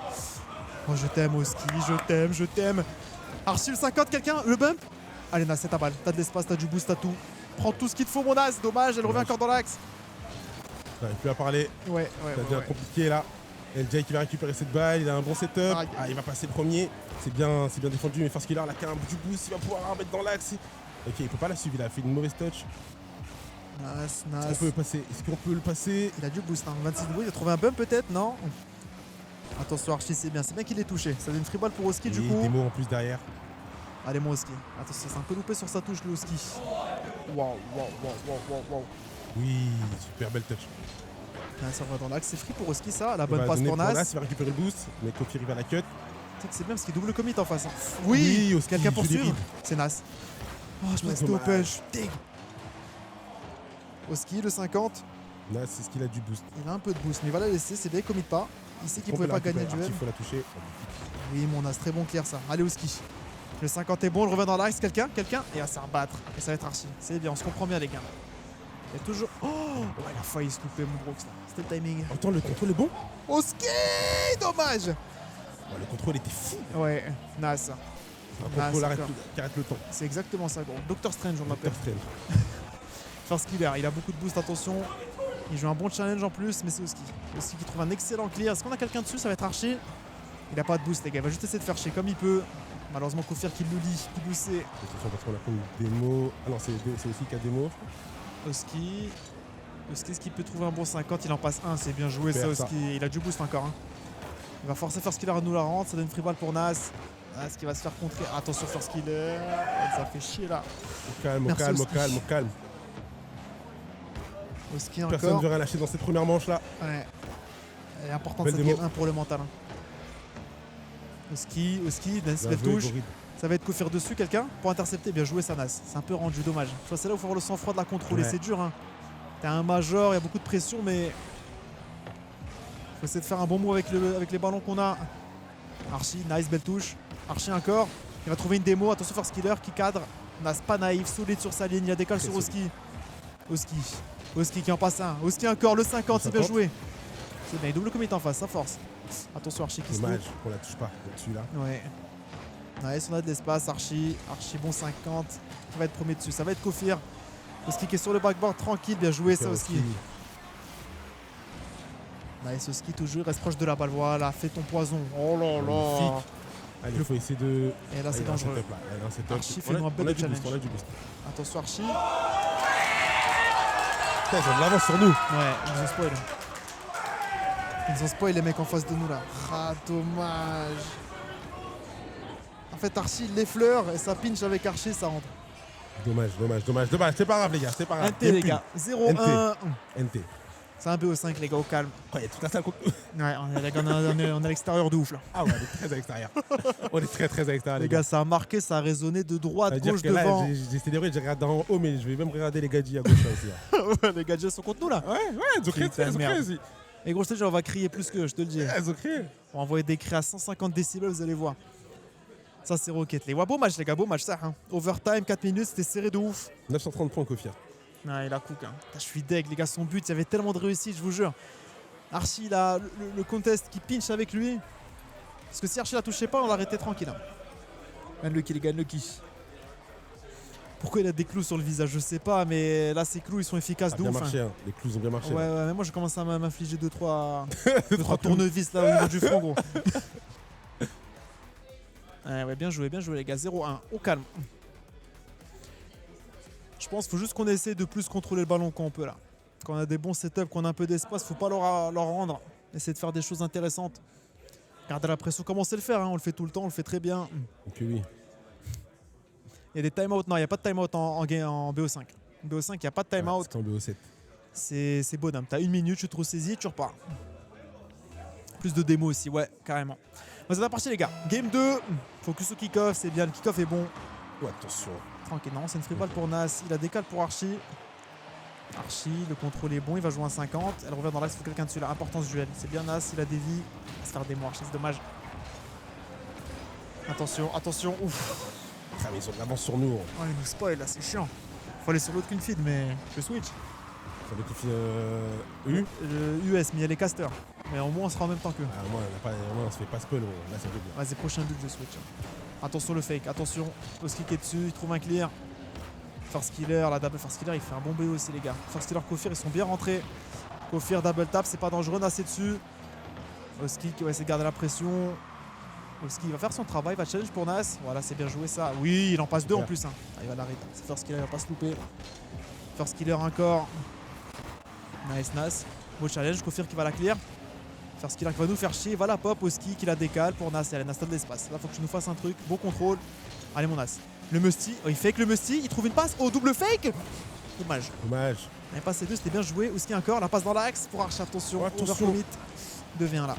A: Oh, je t'aime, Oski. Je t'aime. Archie, le 50. Quelqu'un? Le bump? Allez, Nas, c'est ta balle. T'as de l'espace, t'as du boost, t'as tout. Prends tout ce qu'il te faut, mon Nas. Dommage, elle revient encore dans l'axe.
B: J'arrive plus à parler.
A: Ouais.
B: Ça devient compliqué là. LJ qui va récupérer cette balle, il a un bon setup. Ah, il va passer premier. C'est bien défendu, mais First Killer là qui a un du boost, il va pouvoir la remettre dans l'axe. Ok, il peut pas la suivre, il a fait une mauvaise touch.
A: Nas.
B: Est-ce qu'on peut le passer?
A: Il a du boost, hein. 26 de bruit, il a trouvé un bump peut-être, non? Attention, Archie, c'est bien qu'il est touché. Ça donne une free ball pour Oski du coup.
B: Des mots en plus derrière.
A: Allez, mon Oski. Attention, c'est un peu loupé sur sa touche, le Oski. Waouh.
B: Oui, super belle touch.
A: Ça va dans l'axe, c'est free pour Oski ça, la bonne passe pour Nas.
B: Il va récupérer le boost, mais Kofi arrive à la cut.
A: C'est bien parce qu'il double commit en face. Hein. Oui, quelqu'un pour suivre. C'est Nas. Oh, je me suis au pêche. Dig. Oski, le 50.
B: Là, c'est ce qu'il a du boost.
A: Il a un peu de boost, mais il va la laisser. C'est bien, il commit pas. Il sait qu'il pouvait pas gagner le duel.
B: Il faut la toucher.
A: Oui, mon as, très bon clear ça. Allez, Oski. Le 50 est bon, il revient dans l'axe. Quelqu'un. Et à se rebattre. Et ça va être Archie. C'est bien, on se comprend bien, les gars. Il y a toujours. Oh, ouais, il a failli se louper, mon Brooks. C'était le timing.
B: Attends, le contrôle est bon.
A: Oski, dommage.
B: Ouais, le contrôle était fou.
A: Ouais, Nas.
B: Un contrôle qui arrête le temps.
A: C'est exactement ça, gros. Doctor Strange, on l'appelle.
B: Doctor Strange.
A: First killer, il a beaucoup de boost, attention. Il joue un bon challenge en plus, mais c'est Oski. Oski qui trouve un excellent clear. Est-ce qu'on a quelqu'un dessus? Ça va être Archie. Il a pas de boost, les gars. Il va juste essayer de faire chier comme il peut. Malheureusement, Kofir qui le lit, qui le sait.
B: Attention parce qu'on a pris une démo. Ah non, c'est aussi qui a démo.
A: Oski. Oski, est-ce qu'il peut trouver un bon 50? Il en passe un, c'est bien joué ça, Oski. Il a du boost encore. Hein. Il va forcer First Killer à nous la rendre. Ça donne free ball pour Nas. Nas qui va se faire contrer. Attention, First Killer. Ça fait chier là.
B: Au calme.
A: Oski encore.
B: Personne ne veut rien lâcher dans cette première manche là.
A: Ouais. Elle est importante cette game 1 pour le mental. Hein. Oski, Nas belle touche. Ça va être Kofir dessus, quelqu'un pour intercepter. Bien joué, ça, Nas. C'est un peu rendu dommage. Je vois, c'est là où il faut avoir le sang-froid de la contrôler. Ouais. C'est dur. Hein. T'as un major, il y a beaucoup de pression, mais faut essayer de faire un bon mot avec les ballons qu'on a. Archie, nice, belle touche. Archie encore. Il va trouver une démo. Attention, First Killer qui cadre. Nas pas naïf, solide sur sa ligne. Il a décalé sur Oski. Oski qui en passe un. Oski encore, le 50, c'est bien joué. C'est bien, il double commit en face, ça force. Attention, Archie qui se
B: dommage qu'on la touche pas dessus là.
A: Ouais. Nice, on a de l'espace. Archie, bon 50. Qui va être premier dessus. Ça va être Kofir. Oski qui est sur le backboard, tranquille, bien joué ça Oski. Nice Oski toujours, il reste proche de la balle, voilà, fais ton poison. Oh là là.
B: Allez, il faut essayer de...
A: Et là c'est dangereux. Archie fait un bel challenge. Attention Archie.
B: Putain, ils ont de l'avance sur nous.
A: Ouais, ils ont spoil. Ils ont spoil les mecs en face de nous là. Ah, dommage. En fait Archie l'effleure et ça pinch avec Archie, ça rentre.
B: Dommage. C'est pas grave, les gars. C'est pas grave.
A: NT, les gars. 0-1.
B: NT.
A: C'est un BO5, les gars, au calme.
B: Il y a toute la salle contre nous.
A: Ouais, on est à l'extérieur de ouf, là.
B: Ah ouais, on est très à l'extérieur. On est très à l'extérieur,
A: les gars. Ça a marqué, ça a résonné de droite, gauche, devant.
B: J'ai célébré, j'ai regardé en haut, mais je vais même regarder les gadgets à gauche, là aussi.
A: Ouais, les gadgets sont contre nous, là.
B: Ouais, ils ont crié aussi.
A: Et gros, je te dis, on va crier plus que je te le dis.
B: Ouais, ils ont crié.
A: On va envoyer des cris à 150 décibels, vous allez voir. Ça, c'est Rocket League. Ouais, beau match, les gars, beau match, ça. Hein. Overtime, 4 minutes, c'était serré de ouf.
B: 930 points, Kofir.
A: Ouais, il a cook. Hein. Je suis deg, les gars, son but, il y avait tellement de réussite, je vous jure. Archie, là, le contest qui pinch avec lui. Parce que si Archie la touchait pas, on l'arrêtait tranquille. Hein. Gagne le kill, gagne le kill. Pourquoi il a des clous sur le visage, je sais pas, mais là, ces clous, ils sont efficaces de ouf.
B: Marché, hein. Les clous ont bien marché.
A: Ouais, mais moi, je commence à m'infliger 2-3 tournevis là au niveau du front, gros. Ouais, bien joué les gars, 0-1, au calme. Je pense qu'il faut juste qu'on essaie de plus contrôler le ballon quand on peut là. Quand on a des bons setups, qu'on a un peu d'espace, faut pas leur rendre. Essayer de faire des choses intéressantes. Garder la pression comme on sait le faire, hein. On le fait tout le temps, on le fait très bien.
B: Ok, oui.
A: Il y a des time-out, non il n'y a pas de time-out en BO5. En BO5 il n'y a pas de time-out.
B: C'est en BO7.
A: C'est bonhomme, t'as 1 minute, tu te ressaisis, tu repars. Plus de démo aussi, ouais, carrément. C'est la partie les gars, game 2, focus au kick-off, c'est bien, le kick-off est bon.
B: Oh, attention.
A: Tranquille, non, c'est une free ball pour Nas, il a décalé pour Archie. Archie, le contrôle est bon, il va jouer un 50, elle revient dans l'axe, il faut quelqu'un dessus là, importance duel. C'est bien Nas, il a des vies, il va se faire des morts, c'est dommage. Attention, ouf.
B: Ah mais ils ont de l'avance sur nous.
A: Oh, ils nous spoil là, c'est chiant. Faut aller sur l'autre qu'une feed, mais je switch.
B: Faut aller qu'une feed
A: US, mais il y a les casters. Mais au moins on sera en même temps qu'eux.
B: Ah, moi on se fait pas spoil, là ça veut bien.
A: Vas-y, prochain but, je switch. Attention le fake, attention. Oski qui est dessus, il trouve un clear. First Killer, la double First Killer, il fait un bon BO aussi les gars. First Killer, Kofir, ils sont bien rentrés. Kofir, double tap, c'est pas dangereux, Nas est dessus. Oski qui va essayer de garder la pression. Oski va faire son travail, va challenge pour Nas. Voilà, c'est bien joué ça. Oui, il en passe 2 en plus. Hein. Ah, il va l'arrêter. C'est First Killer, il va pas se louper. First Killer encore. Nice, Nas. Beau challenge, Kofir qui va la clear. First Killer qui va nous faire chier. Va la pop, Oski qui la décale pour Nas. Allez, Nas, t'as de l'espace. Là, faut que tu nous fasses un truc. Bon contrôle. Allez, mon Nas. Le Musty. Oh, il fake le Musty. Il trouve une passe. Oh, double fake. Dommage. On avait passé 2, c'était bien joué. Oski encore. La passe dans l'axe pour Arch. Attention.
B: Attention.
A: 2v1 là.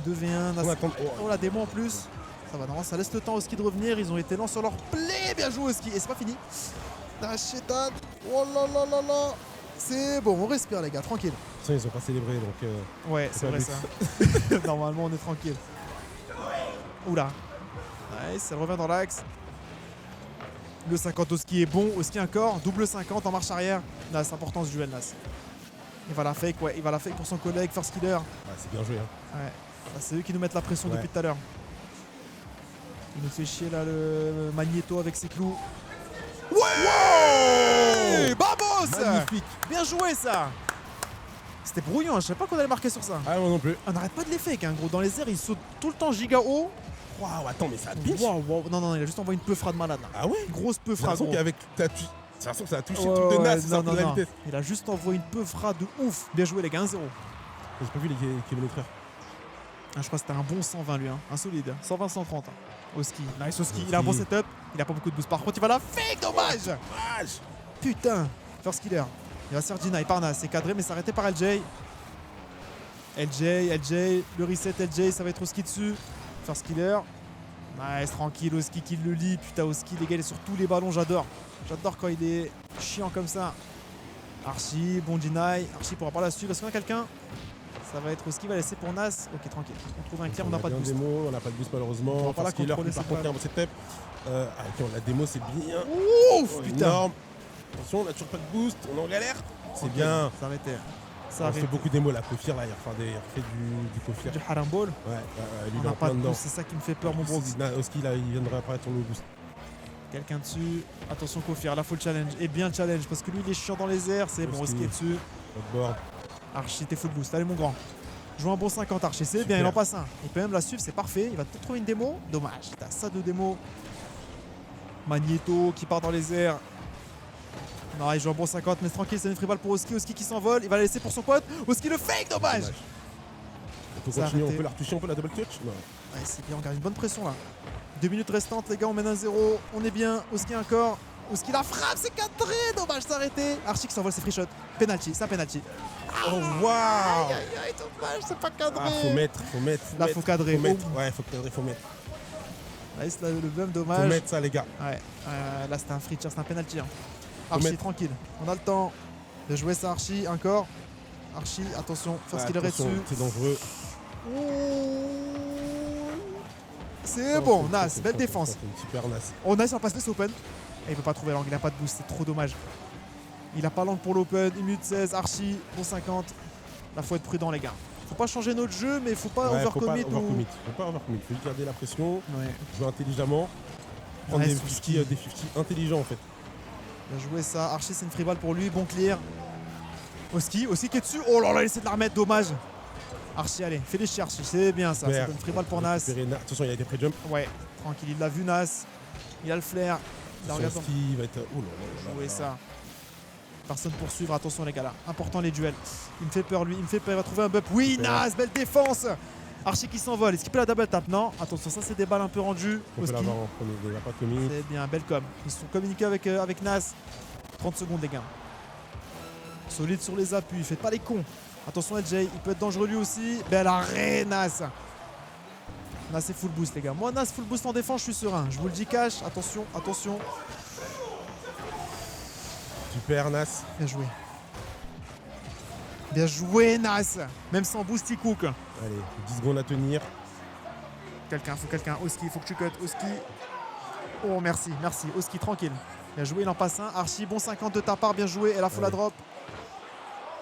A: 2v1. Nas. Oh, la démo en plus. Ça va, non, ça laisse le temps au ski de revenir. Ils ont été lents sur leur play. Bien joué au ski. Et c'est pas fini. Chétan. Oh là là là là. C'est bon, on respire, les gars, tranquille.
B: Ils ont pas célébré, donc.
A: Ouais, c'est vrai ça. Normalement, on est tranquille. Oula. Nice, elle revient dans l'axe. Le 50 au ski est bon. Au ski encore. Double 50 en marche arrière. Nas, important ce duel, Nas. Il va la fake, ouais. Il va la fake pour son collègue, first killer.
B: Ah, c'est bien joué. Hein.
A: Ouais. C'est eux qui nous mettent la pression depuis tout à l'heure. Il nous fait chier là le Magneto avec ses clous. Ouais, Vamos!
B: Magnifique.
A: Bien joué ça. C'était brouillon, je savais pas qu'on allait marquer sur ça.
B: Ah, moi non plus.
A: On n'arrête pas de les fake, hein, gros. Dans les airs, il saute tout le temps giga haut.
B: Waouh, attends, mais ça pinch.
A: Wow. Non, il a juste envoyé une peufra de malade là.
B: Ah ouais?
A: Grosse peufra, gros.
B: Qu'avec ta j'ai l'impression que ça a touché le truc de Nas, ça de la vitesse.
A: Il a juste envoyé une peufra de ouf. Bien joué, les gars, 1-0.
B: J'ai pas vu les kilométreurs.
A: Ah, je crois que c'était un bon 120 lui, hein. Un solide. 120-130 hein. Au ski. Nice au ski. Il a un bon setup. Il a pas beaucoup de boost. Par contre, il va la fake, dommage. Putain. First killer. Il va se faire deny par Nas. C'est cadré, mais c'est arrêté par LJ. LJ. Le reset LJ, ça va être au ski dessus. First killer. Nice, tranquille. Au ski qui le lit. Putain, au ski, les gars, il est sur tous les ballons. J'adore. J'adore quand il est chiant comme ça. Archie, bon deny. Archie pourra pas la suivre. Est-ce qu'on a quelqu'un? Ça va être au ski, va laisser pour Nas. Ok, tranquille. On trouve un clear, on n'a pas de boost.
B: On n'a pas de boost malheureusement.
A: On va pas la contrôler,
B: par contre, il y a un bon setup. Ok, la démo, c'est bien.
A: Ouf, putain.
B: Énorme. Attention, on n'a toujours pas de boost. On est en galère. C'est bien.
A: Ça arrêtait.
B: Ça fait beaucoup d'émo là. Kofir, là, il refait du Kofir.
A: Du harambol.
B: Ouais, lui,
A: on n'a pas de boost. C'est ça qui me fait peur, mon bro.
B: Au ski, là, il viendrait apparaître sur le boost.
A: Quelqu'un dessus. Attention, Kofir, là, faut le challenge. Et bien challenge parce que lui, il est chiant dans les airs. C'est bon, au ski est dessus. Archie, t'es full boost. Allez, mon grand. Joue un bon 50 Archie, c'est bien, il en passe un. Il peut même la suivre, c'est parfait. Il va peut-être trouver une démo. Dommage, t'as ça de démo. Magneto qui part dans les airs. Non, il joue un bon 50, mais tranquille, c'est une free ball pour Oski. Oski qui s'envole, il va la laisser pour son pote. Oski le fake, dommage.
B: On peut continuer, on peut la retoucher, on peut la double touch. Non.
A: Ouais, c'est bien, on garde une bonne pression là. 2 minutes restantes, les gars, on mène 1-0. On est bien. Oski encore. Oski la frappe, c'est cadré. Dommage, c'est arrêté. Archie qui s'envole, c'est free shot. Penalty, c'est un penalty.
B: Oh waouh!
A: Aïe, dommage, c'est pas cadré.
B: Ah, faut mettre.
A: Là, faut cadrer.
B: Ouais, faut cadrer, faut mettre.
A: Nice, là, le bum, dommage.
B: Faut mettre ça, les gars.
A: Ouais, là, c'était un free shot, c'est un penalty. Hein. Archie, tranquille. On a le temps de jouer ça, Archie, encore. Archie, attention, first killer est dessus.
B: C'est dangereux.
A: C'est bon, Nas, belle défense.
B: Super Nas.
A: Oh, Nas, il va passer ce open. Et il peut pas trouver l'angle, il a pas de boost, c'est trop dommage. Il a pas l'angle pour l'open, 1 minute 16, Archie, bon 50. Là, faut être prudent, les gars. Faut pas changer notre jeu, mais faut pas overcommit.
B: Faut pas overcommit, faut juste garder la pression, jouer intelligemment, prendre des 50 intelligents en fait.
A: Il a joué ça, Archie, c'est une free ball pour lui, bon clear. Oski qui est dessus. Oh là là, il essaie de la remettre, dommage. Archie, allez, fais les chiens, Archie, c'est bien ça. C'est une free ball pour Nas.
B: Attention, il a été pré-jump.
A: Ouais, tranquille, il l'a vu, Nas. Il a le flair.
B: Il va être. Oh là là.
A: Jouer ça. Personne pour suivre, attention les gars là. Important les duels. Il me fait peur lui, il me fait peur, il va trouver un bump. Oui, Nas, belle défense. Archie qui s'envole, est-ce qu'il peut la double tap? Non, attention, ça c'est des balles un peu rendues.
B: On peut l'avoir en premier, il va pas commis.
A: C'est bien, belle com. Ils sont communiqués avec Nas. 30 secondes les gars. Solide sur les appuis, faites pas les cons. Attention LJ, il peut être dangereux lui aussi. Belle arrêt Nas. Nas c'est full boost les gars. Moi Nas full boost en défense, je suis serein. Je vous le dis cash, attention.
B: Super Nas.
A: Bien joué. Bien joué Nas. Même sans boost il cook.
B: Allez, 10 secondes à tenir.
A: Faut quelqu'un. Oski, il faut que tu cut. Oski. Oh merci. Oski tranquille. Bien joué, il en passe un. Archie, bon 50 de ta part, bien joué. Et là faut la drop.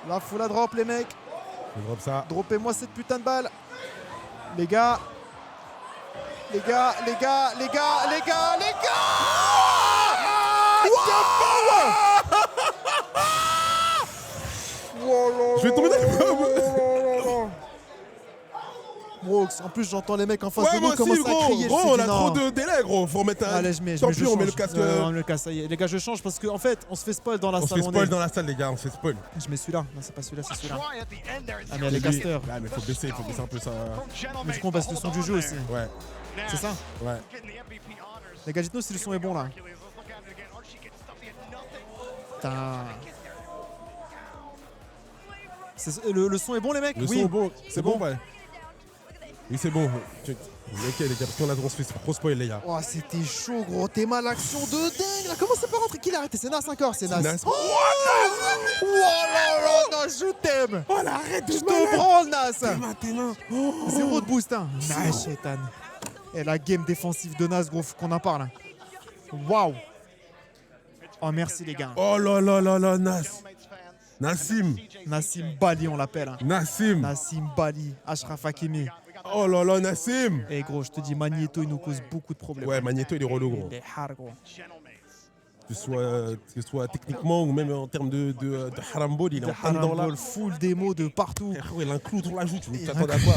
A: Là faut la drop les mecs.
B: Je drop ça.
A: Droppez-moi cette putain de balle. Les gars.
B: Je vais tomber dans le
A: Bro, en plus j'entends les mecs en face de nous commencer à crier.
B: Gros, on a trop de délai, gros. Faut remettre un.
A: Allez,
B: on met le casque.
A: On met le casque, ça y est. Les gars, je change parce qu'en fait, on se fait spoil dans la salle.
B: On se fait spoil dans la salle, les gars. On se fait spoil.
A: Je mets celui-là. Non, c'est pas celui-là, c'est celui-là. Ah, mais il y a les casters.
B: Ah, mais faut baisser un peu ça.
A: Mais du coup, on baisse le son du jeu aussi.
B: Ouais.
A: C'est ça?
B: Ouais.
A: Les gars, dites-nous si le son est bon là. Putain. Le son est bon, les mecs?
B: Le son est bon. C'est bon, ouais. Oui, c'est bon. Ok, les gars, parce qu'on se fait trop spoil, les gars.
A: Oh, c'était chaud, gros. T'es mal, action de dingue. Là, comment c'est pas rentré? Qui l'a arrêté? C'est Nas encore, c'est Nas. Oh, oh là là, Nas, je t'aime.
B: Oh, là, arrête de
A: Je te branle, Nas.
B: Tes mains. Oh.
A: Zéro de boost, hein. Nas, chétan. Et la game défensive de Nas, gros, faut qu'on en parle. Waouh. Oh, merci, les gars.
B: Oh là là là là, Nassim.
A: Nassim Bali, on l'appelle. Hein.
B: Nassim.
A: Nassim Bali, Ashraf Hakimi.
B: Oh là là, Nassim.
A: Et gros, je te dis, Magneto, il nous cause beaucoup de problèmes.
B: Ouais, Magneto, il est relou, gros.
A: Il est hard, gros.
B: Que ce soit techniquement ou même en termes de harambo, il est en plein dedans là.
A: Full démo de partout.
B: Il a un clou sur la joue, tu t'attends à quoi?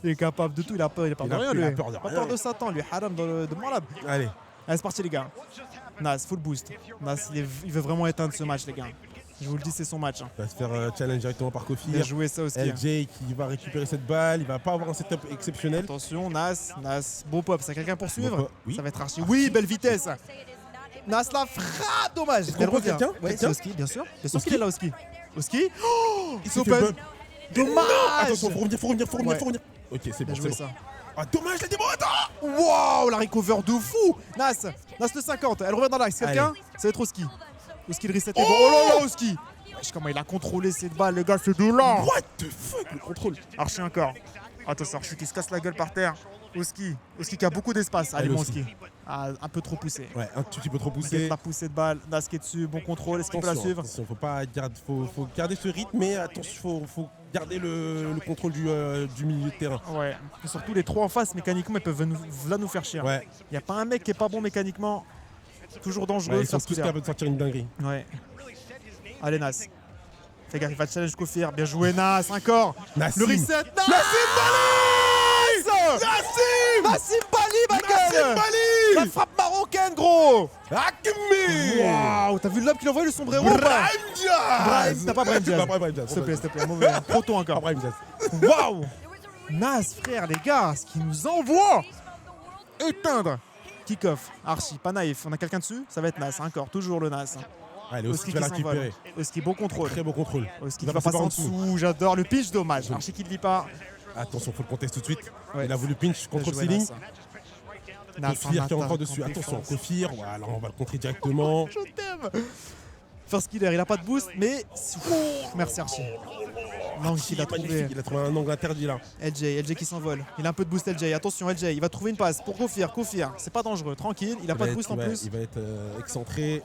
A: Il est capable de tout, il a peur de rien, lui.
B: Il a peur de
A: Pas
B: rien.
A: peur de Satan, lui. Haram de malade.
B: Allez.
A: Allez, c'est parti, les gars. Nas, full boost. Nas, il veut vraiment éteindre ce match, les gars. Je vous le dis, c'est son match. Hein.
B: Il va se faire challenge directement par Kofi.
A: Il a joué ça aussi.
B: LJ qui va récupérer cette balle. Il va pas avoir un setup exceptionnel.
A: Attention, Nas, beau pop. C'est quelqu'un pour suivre.
B: Oui.
A: Ça va être archi. Oui, belle vitesse. Nas la frappe, dommage.
B: Est-ce qu'on prend quelqu'un?
A: Ouais, c'est Oski, bien sûr. Bien sûr qu'il est là, Oski. Oski. Oh,
B: Il s'est
A: open.
B: fait
A: Dommage.
B: Attention, faut revenir. Ok, c'est bon,
A: Bien joué
B: c'est bon.
A: ça.
B: Ah, dommage, la démo, attends.
A: Waouh, la recover de fou. Nas le 50. Elle revient dans l'axe. Quelqu'un? Ça va être Oski. Oski, le reset est bon. Oh là là, Oski. Comment il a contrôlé cette balle, les gars, c'est de là.
B: What the fuck, le contrôle.
A: Archi encore. Attention, Archi qui se casse la gueule par terre. Oski qui a beaucoup d'espace. Allez, bon Oski. Ah, un peu trop poussé.
B: Ouais, un tout petit peu trop
A: Il
B: poussé.
A: pas poussé de balle. Nas qui est dessus, bon contrôle. Est-ce qu'il peut la suivre?
B: Attention, faut garder ce rythme, mais attention, faut garder le contrôle du milieu de terrain.
A: Ouais. Et surtout les trois en face, mécaniquement, ils peuvent nous faire chier.
B: Ouais.
A: Il n'y a pas un mec qui est pas bon mécaniquement. Toujours dangereux.
B: Ouais, ils sont tous capables de sortir une dinguerie.
A: Ouais. Allez, Nas. Fais gaffe, il va te challenge Kofir. Bien joué, Nas, encore.
B: Nassim.
A: Le reset, Nas.
B: Nassim
A: Bali, ma gueule.
B: Nassim Bali.
A: La frappe marocaine, gros.
B: Hakimi.
A: Waouh, t'as vu l'homme qui l'a envoyé le sombrero ou pas?
B: Brahim Diaz.
A: T'as pas Brahim Diaz.
B: Pas Brahim Diaz.
A: S'il te plaît, mauvais. Trop tôt encore.
B: Brahim Diaz.
A: Waouh. Nas, frère, les gars, ce qu'il nous envoie. Éteindre. Kick-off, Archie, pas naïf. On a quelqu'un dessus? Ça va être Nas, encore, toujours le Nas.
B: Allez, Oski va la récupérer.
A: Oski, bon contrôle.
B: Très bon contrôle.
A: Oski va passer en dessous, j'adore le pitch, dommage. Archie qui ne lit pas.
B: Attention, faut le contexte tout de suite.
A: Ouais.
B: Il a voulu pinch, contrôle ceiling. Kofir qui est encore dessus. Attention,
A: Kofir.
B: Kofir. Voilà, on va le contrer directement.
A: Je t'aime. First killer, il a pas de boost, mais. Merci Archie. L'angle qu'il a trouvé.
B: Il a trouvé un angle interdit là.
A: LJ qui s'envole. Il a un peu de boost LJ. Attention LJ, il va trouver une passe pour Kofir. C'est pas dangereux, tranquille. Il a pas de boost en plus.
B: Il va être excentré.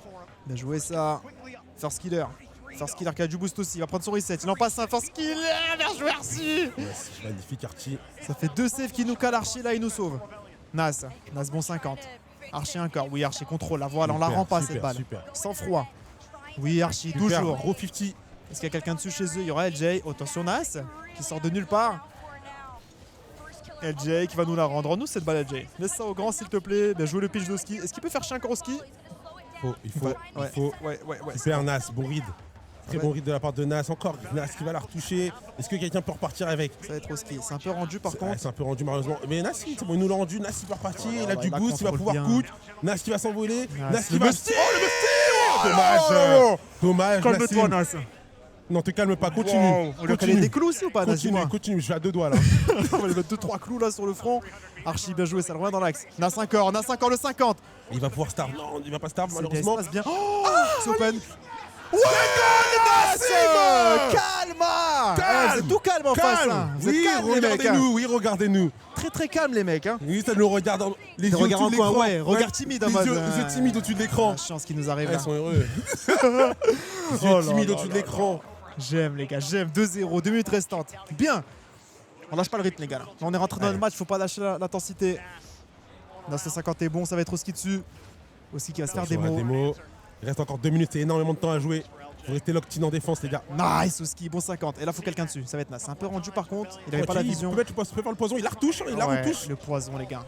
A: Bien joué ça. First killer qui a du boost aussi. Il va prendre son reset. Il en passe un first killer. Bien joué Archie.
B: C'est magnifique Archie.
A: Ça fait 2 saves qui nous calent. Archie là, il nous sauve. Nas bon 50. Archie encore. Oui, Archie contrôle la voile. On la rend pas cette balle.
B: Super.
A: Sans froid. Oui, Archie,
B: Super,
A: toujours.
B: Gros 50.
A: Est-ce qu'il y a quelqu'un dessus chez eux? Il y aura LJ. Attention, Nas qui sort de nulle part. LJ qui va nous la rendre. Rends-nous cette balle, LJ. Laisse ça au grand, s'il te plaît. Bien joué le pitch d'Oski. Est-ce qu'il peut faire chier encore Oski?
B: Il faut.
A: Ouais.
B: Super Nas, bon read. Très bon read de la part de Nas. Encore Nas qui va la retoucher. Est-ce que quelqu'un peut repartir avec?
A: Ça va être Oski. C'est un peu rendu par contre.
B: C'est un peu rendu malheureusement. Mais Nas, c'est bon, il nous l'a rendu. Nas il va repartir. Il a du
A: il
B: boost. Il va pouvoir cook. Nas qui va s'envoler. Nas qui va.
A: le Bustier.
B: Dommage.
A: Calme-toi, Nas.
B: Non, te calme pas. Continue.
A: On lui a calé des clous aussi ou pas, Nas?
B: Continue. Je suis à 2 doigts là.
A: On va lui mettre 2-3 clous là sur le front. Archi bien joué, ça le revient dans l'axe. Nas encore le 50.
B: Il va pouvoir star. Non, il va pas star
A: C'est
B: malheureusement.
A: bien, ça se passe bien. Oh, c'est open.
B: Ouais,
A: Calme. Vous êtes tout calme en face là. Vous êtes calme les mecs.
B: Oui, regardez-nous.
A: Très très calme les mecs.
B: Oui, ça nous regarde. Les yeux
A: regards
B: au-dessus de
A: en coin,
B: l'écran.
A: ouais, regard timide en
B: Les
A: mode,
B: yeux timides au-dessus de l'écran.
A: La chance qui nous arrive
B: Ils
A: là.
B: sont heureux. Les
A: Oh là
B: yeux timides
A: là
B: au-dessus de
A: là
B: l'écran.
A: J'aime les gars, j'aime. 2-0, 2 minutes restantes. Bien. On lâche pas le rythme les gars. Là on est rentré dans le match, faut pas lâcher l'intensité. Nas le 50 est bon, ça va être Oski dessus. Oski qui va se faire des mots.
B: Il reste encore 2 minutes, c'est énormément de temps à jouer. Faut rester locked-in en défense les gars.
A: Nice Oski, bon 50. Et là faut quelqu'un dessus, ça va être Nas. C'est un peu rendu par contre, il avait pas la vision.
B: Tu peux faire le poison, il la retouche,
A: Le poison les gars.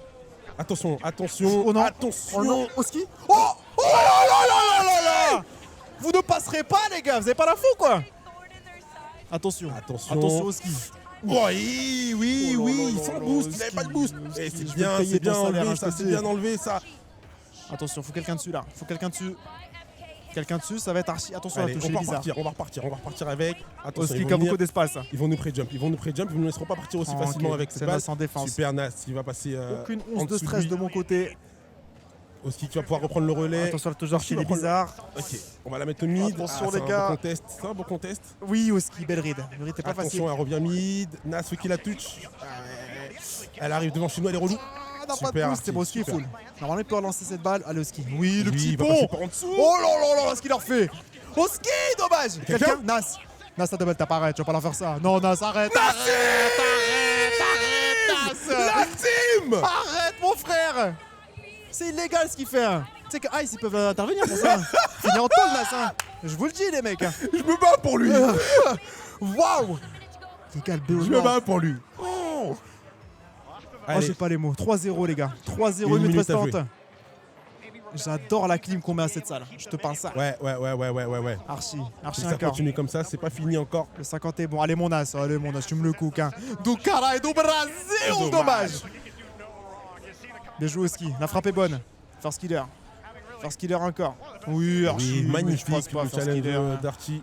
B: Attention.
A: Oh non.
B: Attention.
A: Oh non, Oski. Oh là. Vous ne passerez pas les gars, vous avez pas la fou quoi. Attention Oski.
B: Oui, sans boost, il n'avait pas de boost. Et c'est bien enlevé ça, c'est bien enlevé ça.
A: Attention, faut quelqu'un dessus là, Quelqu'un dessus, ça va être Archie. Attention à la
B: Allez,
A: touche,
B: on va
A: bizarre.
B: repartir avec. Attention,
A: Oski
B: ils
A: qui a
B: vont venir.
A: beaucoup d'espace.
B: Ils vont nous pré-jump, ils ne nous laisseront pas partir aussi facilement avec cette
A: C'est
B: balle.
A: Nas en défense.
B: Super Nas, il va passer.
A: Aucune
B: en
A: once de
B: dessous
A: stress
B: lui.
A: de mon côté.
B: Oski qui va pouvoir reprendre le relais.
A: Attention à la touche d'Archie, il est bizarre.
B: Ok, on va la mettre au mid.
A: Attention,
B: c'est
A: les
B: un
A: gars.
B: bon contest. C'est un bon contest.
A: Oui, Oski, belle ride. Le ride est pas facile.
B: Attention, elle revient mid. Nas fait qu'il la touche. Elle arrive devant chez nous, elle est relou.
A: Ah, n'a pas de
B: Super,
A: boost, c'est bon, Oski est
B: super.
A: full. Normalement, il peut relancer cette balle. Allez, Oski. Oui, le petit
B: il va
A: pont.
B: passer par en dessous.
A: Oh là là là, ce qu'il leur fait. Oski, dommage. Quelqu'un Nas. Nas, ça double tap, arrête, tu vas pas leur faire ça. Non, Nas, arrête. Nas.
B: La team.
A: Arrête, mon frère. C'est illégal ce qu'il fait. Tu sais que Ice, ils peuvent intervenir pour ça. Fini en tôle, Nas. Hein. Je vous le dis, les mecs.
B: Je me bats pour lui.
A: Waouh. Les gars, le BO
B: Je me bats pour lui. Oh.
A: Oh,
B: Allez,
A: j'ai pas les mots. 3-0, les gars. 3-0,
B: Une
A: minute
B: minute à
A: restante.
B: jouer.
A: J'adore la clim qu'on met à cette salle. Je te parle ça.
B: ouais.
A: Archie
B: Si ça
A: encore.
B: continue comme ça, c'est pas fini encore.
A: Le 50 est bon. Allez, mon as, tu me le cook. Hein. Do caralho do Brasil, dommage. Bien joué, Oski. La frappe est bonne. First killer. First killer encore. Oui, Archie.
B: Oui,
A: mais
B: magnifique
A: je pense pas,
B: le
A: first
B: challenge
A: killer.
B: d'Archie.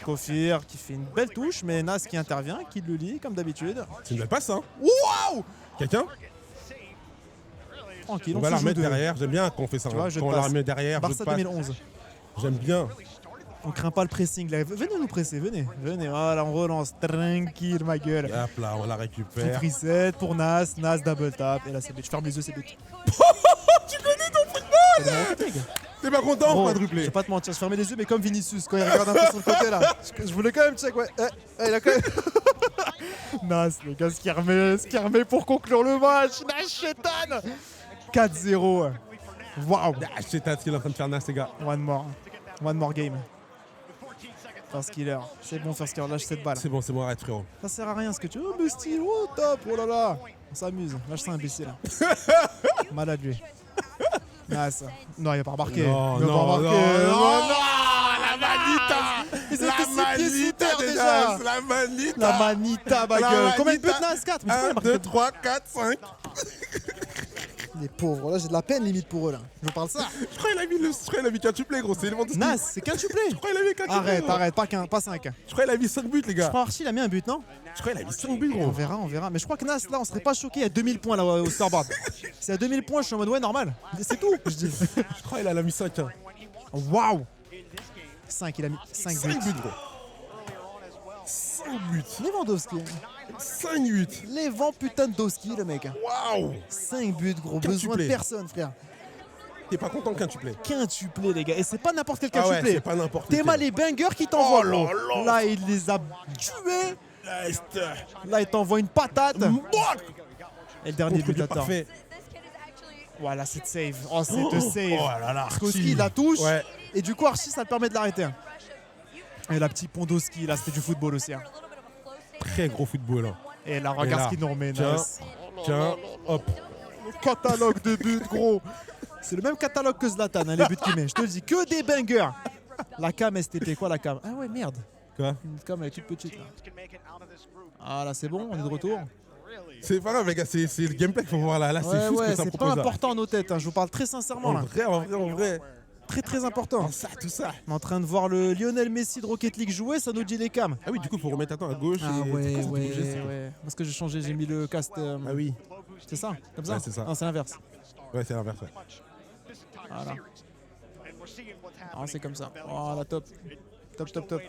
A: Kofir qui fait une belle touche, mais Nas qui intervient, qui le lit comme d'habitude.
B: C'est une belle passe, hein.
A: Waouh.
B: Quelqu'un.
A: Tranquille,
B: On va
A: se
B: la
A: joue
B: remettre
A: deux.
B: derrière. J'aime bien quand on fait ça.
A: Tu vois,
B: hein.
A: jeu de
B: Quand on la
A: passe.
B: remet derrière, jeu de
A: Barça
B: passe.
A: 2011.
B: J'aime bien.
A: On craint pas le pressing là. Venez nous presser, venez. Voilà, on relance. Tranquille, ma gueule.
B: Et hop là, on la
A: Petit
B: récupère.
A: reset pour Nas, Nas double tap. Et là, c'est but. Je ferme les yeux, c'est but.
B: Tu connais ton football. T'es pas content,
A: Gros,
B: quadruplé.
A: je vais pas te mentir, je fermais les yeux, mais comme Vinicius, quand il regarde un peu sur le côté là. Je voulais quand même check, ouais. Il a quand même. Nas, les gars, ce qui remet pour conclure le match. Nas Chetan 4-0. Waouh.
B: Ah, c'est ce qu'il est en train de faire, Nas, les gars.
A: One more game. First killer. C'est bon, first killer, lâche cette balle.
B: C'est bon, arrête, frérot.
A: Ça sert à rien ce que tu veux. Oh, Musty, oh top, oh là là. On s'amuse. Lâche ça, imbécile. Malade lui. Nas. Non, il a pas remarqué.
B: Non,
A: il a
B: non,
A: pas remarqué.
B: non,
A: la manita. Ils étaient ses pieds sous terre déjà.
B: La manita.
A: La manita, ma
B: La
A: gueule. Combien de buts,
B: manita.
A: Nas? 4.
B: 1, 2, 3, 4, 5.
A: Les pauvres, là j'ai de la peine limite pour eux là. Je vous parle ça.
B: Je crois qu'il a mis quintuplé, gros. C'est le ventre.
A: Nas, c'est quintuplé.
B: Je crois qu'il a mis quintuplé.
A: Arrête, pas 5.
B: Je crois qu'il a mis 5 buts, les
A: Je
B: gars.
A: crois Archie il a mis un but, non?
B: Je crois qu'il a mis 5 buts,
A: On
B: gros.
A: verra. Mais je crois que Nas là on serait pas choqué à 2000 points là au scoreboard. C'est à 2000 points, je suis en mode ouais normal. C'est tout, je dis.
B: Je crois qu'il a mis 5.
A: Waouh. 5, il a mis 5 buts.
B: 5 buts, gros. 5 buts.
A: Lewandowski.
B: 5 buts.
A: Lévan putain de Dowski le mec.
B: Waouh.
A: 5 buts gros,
B: Quintuplé.
A: besoin de personne frère.
B: T'es pas content quintuplé.
A: Quintuplé les gars, et c'est pas n'importe quel
B: Ah ouais,
A: quintuplé.
B: c'est pas n'importe
A: T'es
B: quel.
A: mal les bangers qui t'envoient.
B: Oh là
A: gros.
B: là.
A: Là il les a tués. Là il t'envoie une patate. Et le dernier but, attends.
B: Parfait.
A: Voilà, c'est de save. Oh, c'est de save.
B: Oh là là,
A: Koski
B: Archie.
A: la touche.
B: Ouais.
A: Et du coup, Archie, ça le permet de l'arrêter. Et la petite Pondowski, là, c'était du football aussi. Hein.
B: Très gros football. Hein.
A: Et là, regarde
B: là,
A: ce qu'il nous remet.
B: tiens.
A: Nas.
B: Tiens, hop.
A: Le catalogue de buts, gros. C'est le même catalogue que Zlatan, hein, les buts qu'il met. Je te le dis, que des bangers. La cam STP, quoi la cam? Ah ouais, merde.
B: Quoi?
A: Une cam, elle est toute petite là. Ah là, c'est bon, on est de retour.
B: C'est pas grave, les gars, c'est le gameplay qu'il faut voir là. Là, c'est fou ce que ça
A: c'est pas
B: propose là.
A: important dans nos têtes. Hein. Je vous parle très sincèrement là.
B: En vrai.
A: Très important.
B: Ça, tout ça.
A: On est en train de voir le Lionel Messi de Rocket League jouer, ça nous dit les cams.
B: Ah oui, du coup, il faut remettre à gauche.
A: Ah
B: et
A: ouais,
B: c'est quoi, c'est obligé,
A: ouais. Parce que j'ai changé, j'ai mis le cast.
B: Ah oui.
A: C'est ça, comme ça.
B: Ouais, c'est ça.
A: Non, c'est l'inverse.
B: Ouais, c'est l'inverse. Ouais.
A: Voilà. Ah, c'est comme ça. Voilà, top. Top.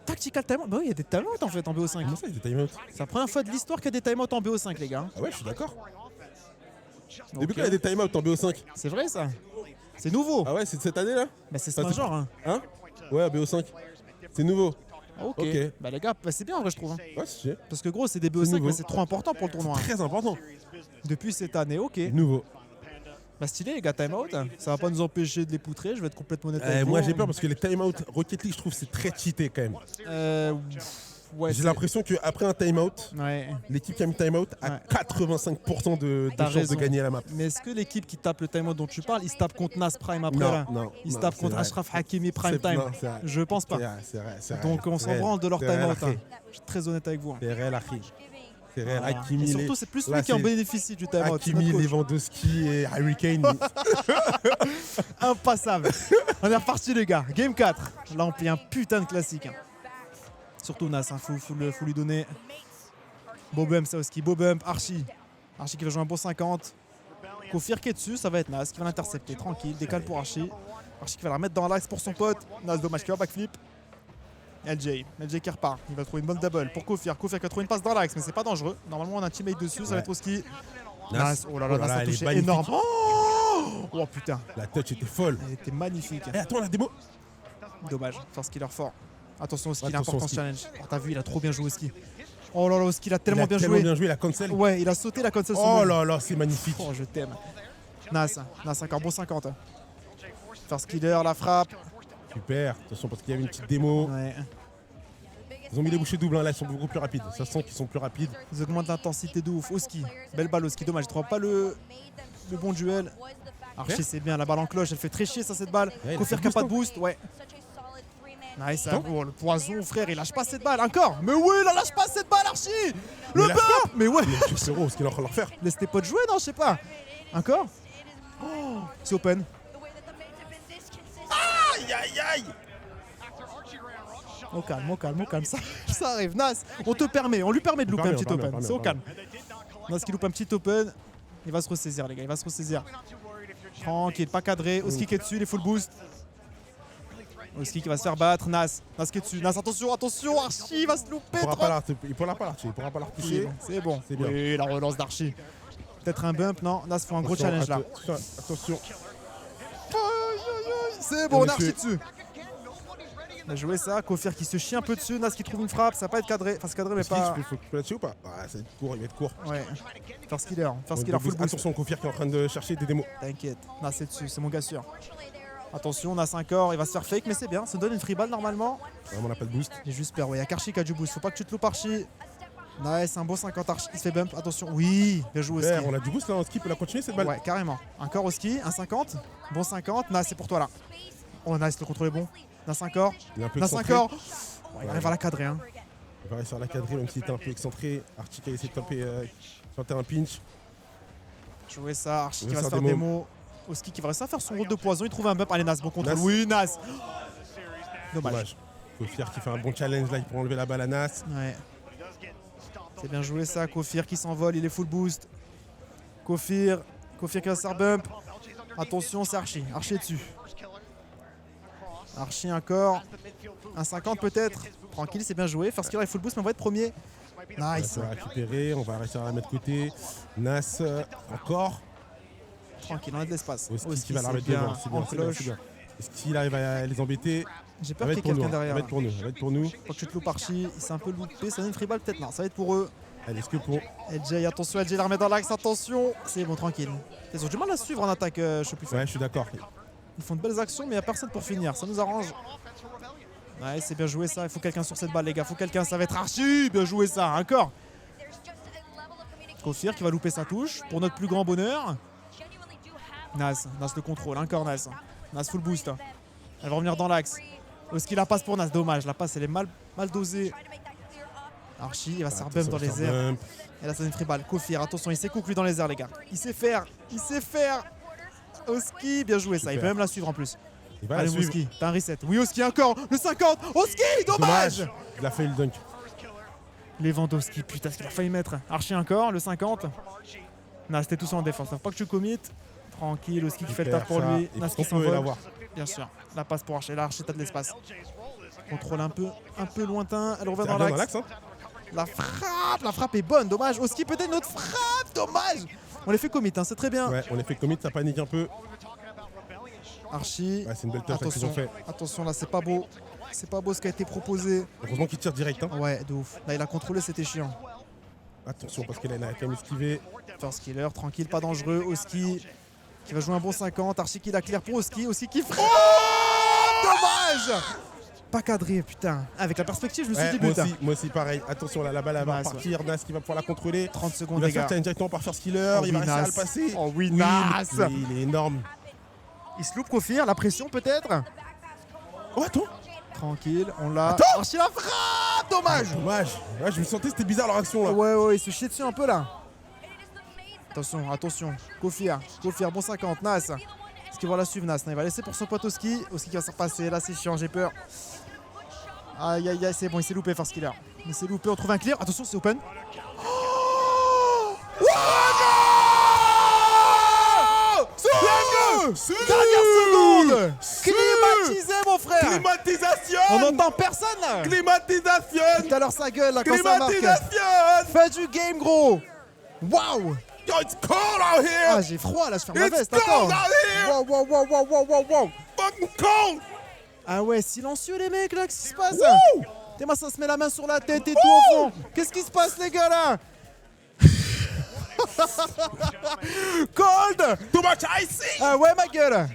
A: Tactical timeout. Bah oui, il y a des timeouts en fait en BO5.
B: Comment ça, il y a des timeouts?
A: C'est la première fois de l'histoire qu'il y a des timeouts en BO5, les gars.
B: Ah ouais, je suis d'accord.
A: Donc,
B: Depuis quand il y a des timeouts en BO5?
A: C'est vrai ça. C'est nouveau.
B: Ah ouais, c'est de cette année là?
A: Bah c'est ce
B: Enfin,
A: major. Hein.
B: Hein? Ouais, BO5. C'est nouveau.
A: Ok.
B: Ok.
A: Bah les gars, bah, c'est bien en vrai, je trouve. Hein.
B: Ouais, c'est
A: Parce que gros, c'est des BO5,
B: nouveau.
A: mais c'est trop important pour le tournoi. Hein.
B: très important.
A: Depuis cette année, ok.
B: Nouveau.
A: Bah stylé les gars, timeout. Ça va pas nous empêcher de les poutrer, je vais être complètement honnête avec vous.
B: Moi, j'ai peur parce que les timeouts Rocket League, je trouve c'est très cheaté quand même.
A: Ouais,
B: J'ai l'impression qu'après un timeout,
A: Ouais.
B: l'équipe qui a mis timeout a
A: Ouais.
B: 85% de
A: T'as
B: chances
A: raison.
B: de gagner la map.
A: Mais est-ce que l'équipe qui tape le timeout dont tu parles, il se tape contre Nas Prime après
B: Non,
A: là
B: non,
A: Il se
B: non,
A: tape
B: c'est
A: contre
B: vrai.
A: Ashraf Hakimi Prime
B: C'est-
A: Time
B: non, c'est vrai.
A: Je pense pas.
B: C'est vrai.
A: Donc on s'en branle de leur timeout. Hein. Je suis très honnête avec vous. Hein.
B: C'est réel, Akhi. C'est réel.
A: Voilà.
B: Hakimi,
A: Et surtout, c'est plus lui
B: là,
A: qui en
B: c'est
A: bénéficie du time out.
B: Hakimi, Lewandowski et Harry Kane.
A: Impassable. On est reparti, les gars. Game 4. Là, on paye un putain de classique. Hein. Surtout Nas, hein. Faut lui donner. Bobump, Saoski, Bobump, Archie. Archie qui va jouer un bon 50. Kofir qui est dessus, ça va être Nas qui va l'intercepter. Tranquille, décale pour Archie. Archie qui va la remettre dans l'axe pour son pote. Nas, dommage, qui va backflip. LJ qui repart. Il va trouver une bonne double pour Kofir. Kofir qui a trouvé une passe dans l'axe, mais c'est pas dangereux. Normalement, on a un teammate dessus, ça va être Oski. Nas, oh là là, Nas a touché énorme. Oh putain.
B: La touch était folle.
A: Elle était magnifique.
B: Eh, attends, la démo.
A: Dommage, force killer fort. Attention Oski,
B: Attention,
A: l'important
B: Oski.
A: challenge. Oh, t'as vu, il a trop bien joué Oski. Oh là là, Oski, il a tellement bien
B: tellement
A: joué.
B: bien joué, la cancel.
A: Ouais, il a sauté la cancel.
B: Oh là là, c'est magnifique.
A: Oh, je t'aime. Nas encore bon 50. First killer, la frappe.
B: Super. Attention, parce qu'il y avait une petite démo.
A: Ouais.
B: Ils ont mis les bouchées doubles, hein. Là, ils sont beaucoup plus rapides. Ça sent qu'ils sont plus rapides.
A: Ils augmentent l'intensité de ouf. Oski, belle balle Oski. Dommage, je trouve pas le bon duel. Archie, c'est bien, la balle en cloche, elle fait très chier ça, cette balle.
B: Ouais,
A: Kofir qui a pas de boost, ouais. Nice, oh, le poison, frère, il lâche pas cette balle encore. Mais oui, il lâche pas cette balle, Archie. Le
B: lâche
A: bump. Mais ouais.
B: Mais c'est gros, ce qu'il est en train de leur faire.
A: Laisse tes potes jouer, non, je sais pas. Encore. Oh, c'est open.
B: Aïe, aïe, aïe.
A: Au calme, ça arrive. Nas, on lui permet de louper un petit open. C'est au calme. Nas qui loupe un petit open. Il va se ressaisir, les gars, il va se ressaisir. Tranquille, pas cadré. Oski qui est dessus, il est full boost. Oski qui va se faire battre. Nas qui est dessus. Nas, attention, Archie va se louper.
B: Il pourra pas la repousser.
A: C'est bon.
B: C'est bien.
A: Oui, la relance d'Archie. Peut-être un bump, non. Nas faut un gros challenge là.
B: Attention.
A: C'est bon, on a Archie dessus. On a joué ça. Kofir qui se chie un peu dessus. Nas qui trouve une frappe. Ça va pas être cadré. Enfin, c'est cadré, mais pas.
B: Il faut couper là-dessus ou pas? Ah, ça va être court, il va être court.
A: Ouais. First killer full boost.
B: Attention, Kofir qui est en train de chercher des démos.
A: T'inquiète. Nas est dessus, c'est mon gars sûr. Attention, Nas encore. Il va se faire fake, mais c'est bien. Ça donne une free balle normalement.
B: Vraiment, on n'a pas de boost.
A: J'ai juste peur. Ouais, il y a Karchi qui a du boost. Faut pas que tu te loupes Archie. Nice, un bon 50 Archie. Il se fait bump. Attention. Oui, bien joué Oski.
B: On a du boost là, on skip, on a continué cette balle.
A: Ouais, carrément. Encore Oski, un 50. Bon 50. Nas, c'est pour toi là. Oh, Nice, le contrôle est bon. Nas encore.
B: Il est un peu
A: Nas
B: excentré.
A: encore. Ouais, il arrive à la cadrer. Hein.
B: Il va réussir à la cadrer, même s'il était un peu excentré. Archie qui a essayé de taper sur le terrain pinch.
A: Jouer ça. Archie
B: Je
A: qui
B: vais
A: va se
B: faire
A: faire
B: des
A: des mots. Oski qui va réussir à faire son rôle de poison. Il trouve un bump. Allez, Nas, bon contrôle.
B: Nas.
A: Oui, Nas. Dommage.
B: Kofir qui fait un bon challenge là, il pourra enlever la balle à Nas.
A: Ouais. C'est bien joué ça. Kofir qui s'envole. Il est full boost. Kofir qui va se faire bump. Attention, c'est Archie. Archie est dessus. Archie encore. Un 50 peut-être. Tranquille, c'est bien joué. First killer est full boost, mais on va être premier. Nice.
B: On va récupérer, on va réussir à la mettre côté. Nas encore.
A: Tranquille, on a de l'espace.
B: Oski qui va la
A: c'est
B: remettre
A: bien.
B: devant. C'est bien,
A: En
B: c'est bien,
A: cloche.
B: c'est bien. Est-ce qu'il arrive à les embêter?
A: J'ai
B: Ça
A: peur
B: va
A: qu'il y
B: être
A: ait
B: pour nous.
A: quelqu'un
B: Ça
A: derrière.
B: va être pour nous. Ça va être pour nous.
A: Faut que tu te loupes Archie. Il s'est un peu loupé. Ça donne une free ball peut-être. Non, ça va être pour eux.
B: Allez, est-ce que pour.
A: LJ, attention, LJ la remet dans l'axe. Attention. C'est bon, tranquille. Ils ont du mal à suivre en attaque. Je sais plus.
B: Ouais, je suis d'accord.
A: Ils font de belles actions, mais il n'y a personne pour finir. Ça nous arrange. Ouais, c'est bien joué ça. Il faut quelqu'un sur cette balle, les gars. Il faut quelqu'un. Ça va être Archie. Bien joué ça. Encore. Kofir qui va louper sa touche. Pour notre plus grand bonheur. Nas le contrôle. Encore Nas. Nas full boost. Elle va revenir dans l'axe. Oski la passe pour Nas. Dommage. La passe, elle est mal dosée. Archie, il va se faire bump dans les airs. Et là, ça donne une free balle. Kofir, attention, il sait conclure dans les airs, les gars. Il sait faire. Oski, bien joué ça. Il peut même la suivre en plus.
B: Il va
A: Allez,
B: la suivre.
A: Oski, t'as un reset. Oui, Oski encore. Le 50. Oski, dommage.
B: Il a failli le dunk.
A: Lewandowski, putain, ce qu'il a failli mettre. Archie encore, le 50. Nas, c'était tout ça en défense. Faut pas que tu commites. Tranquille, Oski qui fait le taf pour lui. Nas qui s'envole. Bien sûr. La passe pour Archie. Là, Archie, t'as de l'espace. Contrôle un peu lointain. Elle revient dans l'axe.
B: Hein.
A: La frappe est bonne. Dommage. Oski, peut-être notre frappe. Dommage. On les fait commit, hein, c'est très bien.
B: Ouais, on les fait commit, ça panique un peu.
A: Archie.
B: Ouais, c'est une belle touche qu'ils ont fait.
A: Attention, là, c'est pas beau. C'est pas beau ce qui a été proposé.
B: Heureusement qu'il tire direct. Hein.
A: Ouais, de ouf. Là, il a contrôlé, c'était chiant.
B: Attention, parce qu'il a quand même esquivé.
A: First killer, tranquille, pas dangereux. Oski qui va jouer un bon 50. Archie qui la clear pour Oski. Oski qui frappe. Dommage. Pas cadré, putain. Avec la perspective, je me suis dit
B: moi aussi, pareil. Attention, là, la balle va partir. Nas qui va pouvoir la contrôler.
A: 30 secondes,
B: il va
A: les gars.
B: faire directement par First Killer. Il va réussir à le passer.
A: Oh oui, Nas.
B: Il est énorme.
A: Il se loupe Kofir, la pression peut-être.
B: Oh, attends.
A: Tranquille, on l'a. Archie la frappe. dommage.
B: Dommage. Ouais, je me sentais, c'était bizarre leur action là.
A: Ouais, il se chie dessus un peu là. Attention. Kofir, bon 50, Nas. Est-ce qu'il va la suivre, Nas? Non, il va laisser pour son pote Oski. Oski qui va se repasser, là c'est chiant, j'ai peur. Aïe, c'est bon, il s'est loupé, First Killer. Il s'est loupé, on trouve un clear. Attention, c'est open. Dernière seconde. Climatisé, mon frère.
B: Climatisation.
A: On n'entend personne là.
B: Climatisation.
A: Tout à l'heure ça gueule là quand ça marque.
B: Climatisation.
A: Fais du game, gros. Waouh.
B: Yo, it's cold out here.
A: Ah, j'ai froid là, je ferme ma
B: It's
A: veste.
B: cold
A: Attends.
B: out here.
A: Wow.
B: Fucking cold.
A: Ah ouais, silencieux les mecs là, qu'est-ce qui se passe?
B: Woo.
A: T'es moi, ça se met la main sur la tête et tout au fond. Qu'est-ce qui se passe les gars là? Cold.
B: Too much icy.
A: Ah ouais ma gueule.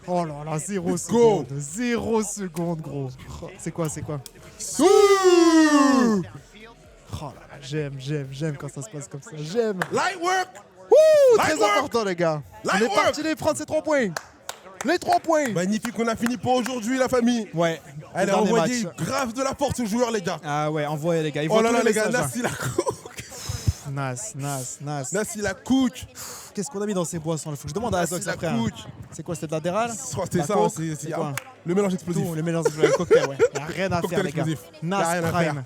A: Oh là là, 0 secondes. 0 secondes gros. Oh, c'est quoi? Oh là là, j'aime quand ça se passe comme ça. J'aime.
B: Light work.
A: Très important les gars. On est parti les prendre ces 3 points. Les 3 points.
B: Magnifique, on a fini pour aujourd'hui la famille.
A: Ouais.
B: Allez, envoyez grave de la force aux joueurs les gars.
A: Ah ouais, envoyez les gars.
B: Oh là là les gars, Nassi la cook.
A: Nas.
B: Nassi la cook.
A: Qu'est-ce qu'on a mis dans ces boissons? Il faut que je demande à Azox après. C'est quoi, c'était de l'adéral?
B: C'est ça, c'est
A: quoi?
B: Le mélange explosif.
A: Tout, le mélange explosif. Cocktail, ouais. Y'a rien à faire les gars. Nas Prime.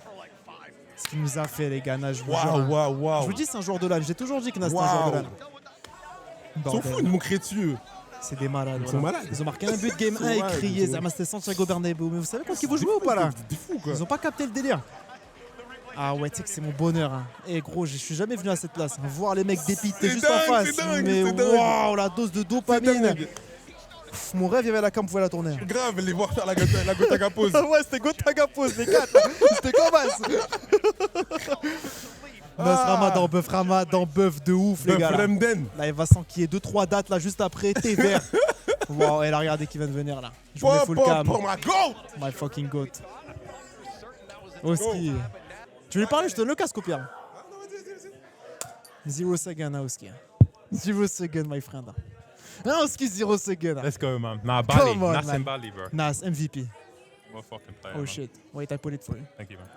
A: Ce qu'il nous a fait les gars, Nas, je vous jure.
B: Waouh.
A: Je vous dis c'est un joueur de LAN. J'ai toujours dit que Nas c'était un joueur de LAN.
B: Ils sont fous, ils m'ont crié dessus.
A: C'est des malades.
B: Ils sont malades.
A: Ils ont marqué un but game 1 et crié. C'était Santiago Bernabéu. Mais vous savez contre qui vous jouez ou pas là? Ils ont pas capté le délire. Ah ouais, tu sais que c'est mon bonheur. Hein. Et gros, je suis jamais venu à cette place. Hein. Voir les mecs dépiter juste en face. Mais waouh, la dose de dopamine. Mon rêve, il y avait la cam, on pouvait la tourner.
B: Grave, les voir faire la Gotaga pose.
A: Ouais, c'était Gotaga pose, les 4. C'était combasse. Ramadan, bœuf de ouf, les gars. Là, il va s'enquiller 2-3 dates là juste après, thé vert. Wow, et là, regardez qui vient de venir là. Je vous mets full cam. My fucking goat. Oski. Tu veux lui parler? Je te donne le casque au pire. 0 second, Oski. 0 second, my friend. Oski, 0 second.
C: Let's go, man. Nah, Bali.
A: Come on,
C: Nas
A: man.
C: and Bali, bro.
A: Nas, MVP.
C: What fucking player,
A: Oh
C: man.
A: shit. Wait, I put it for you.
C: Thank you, man.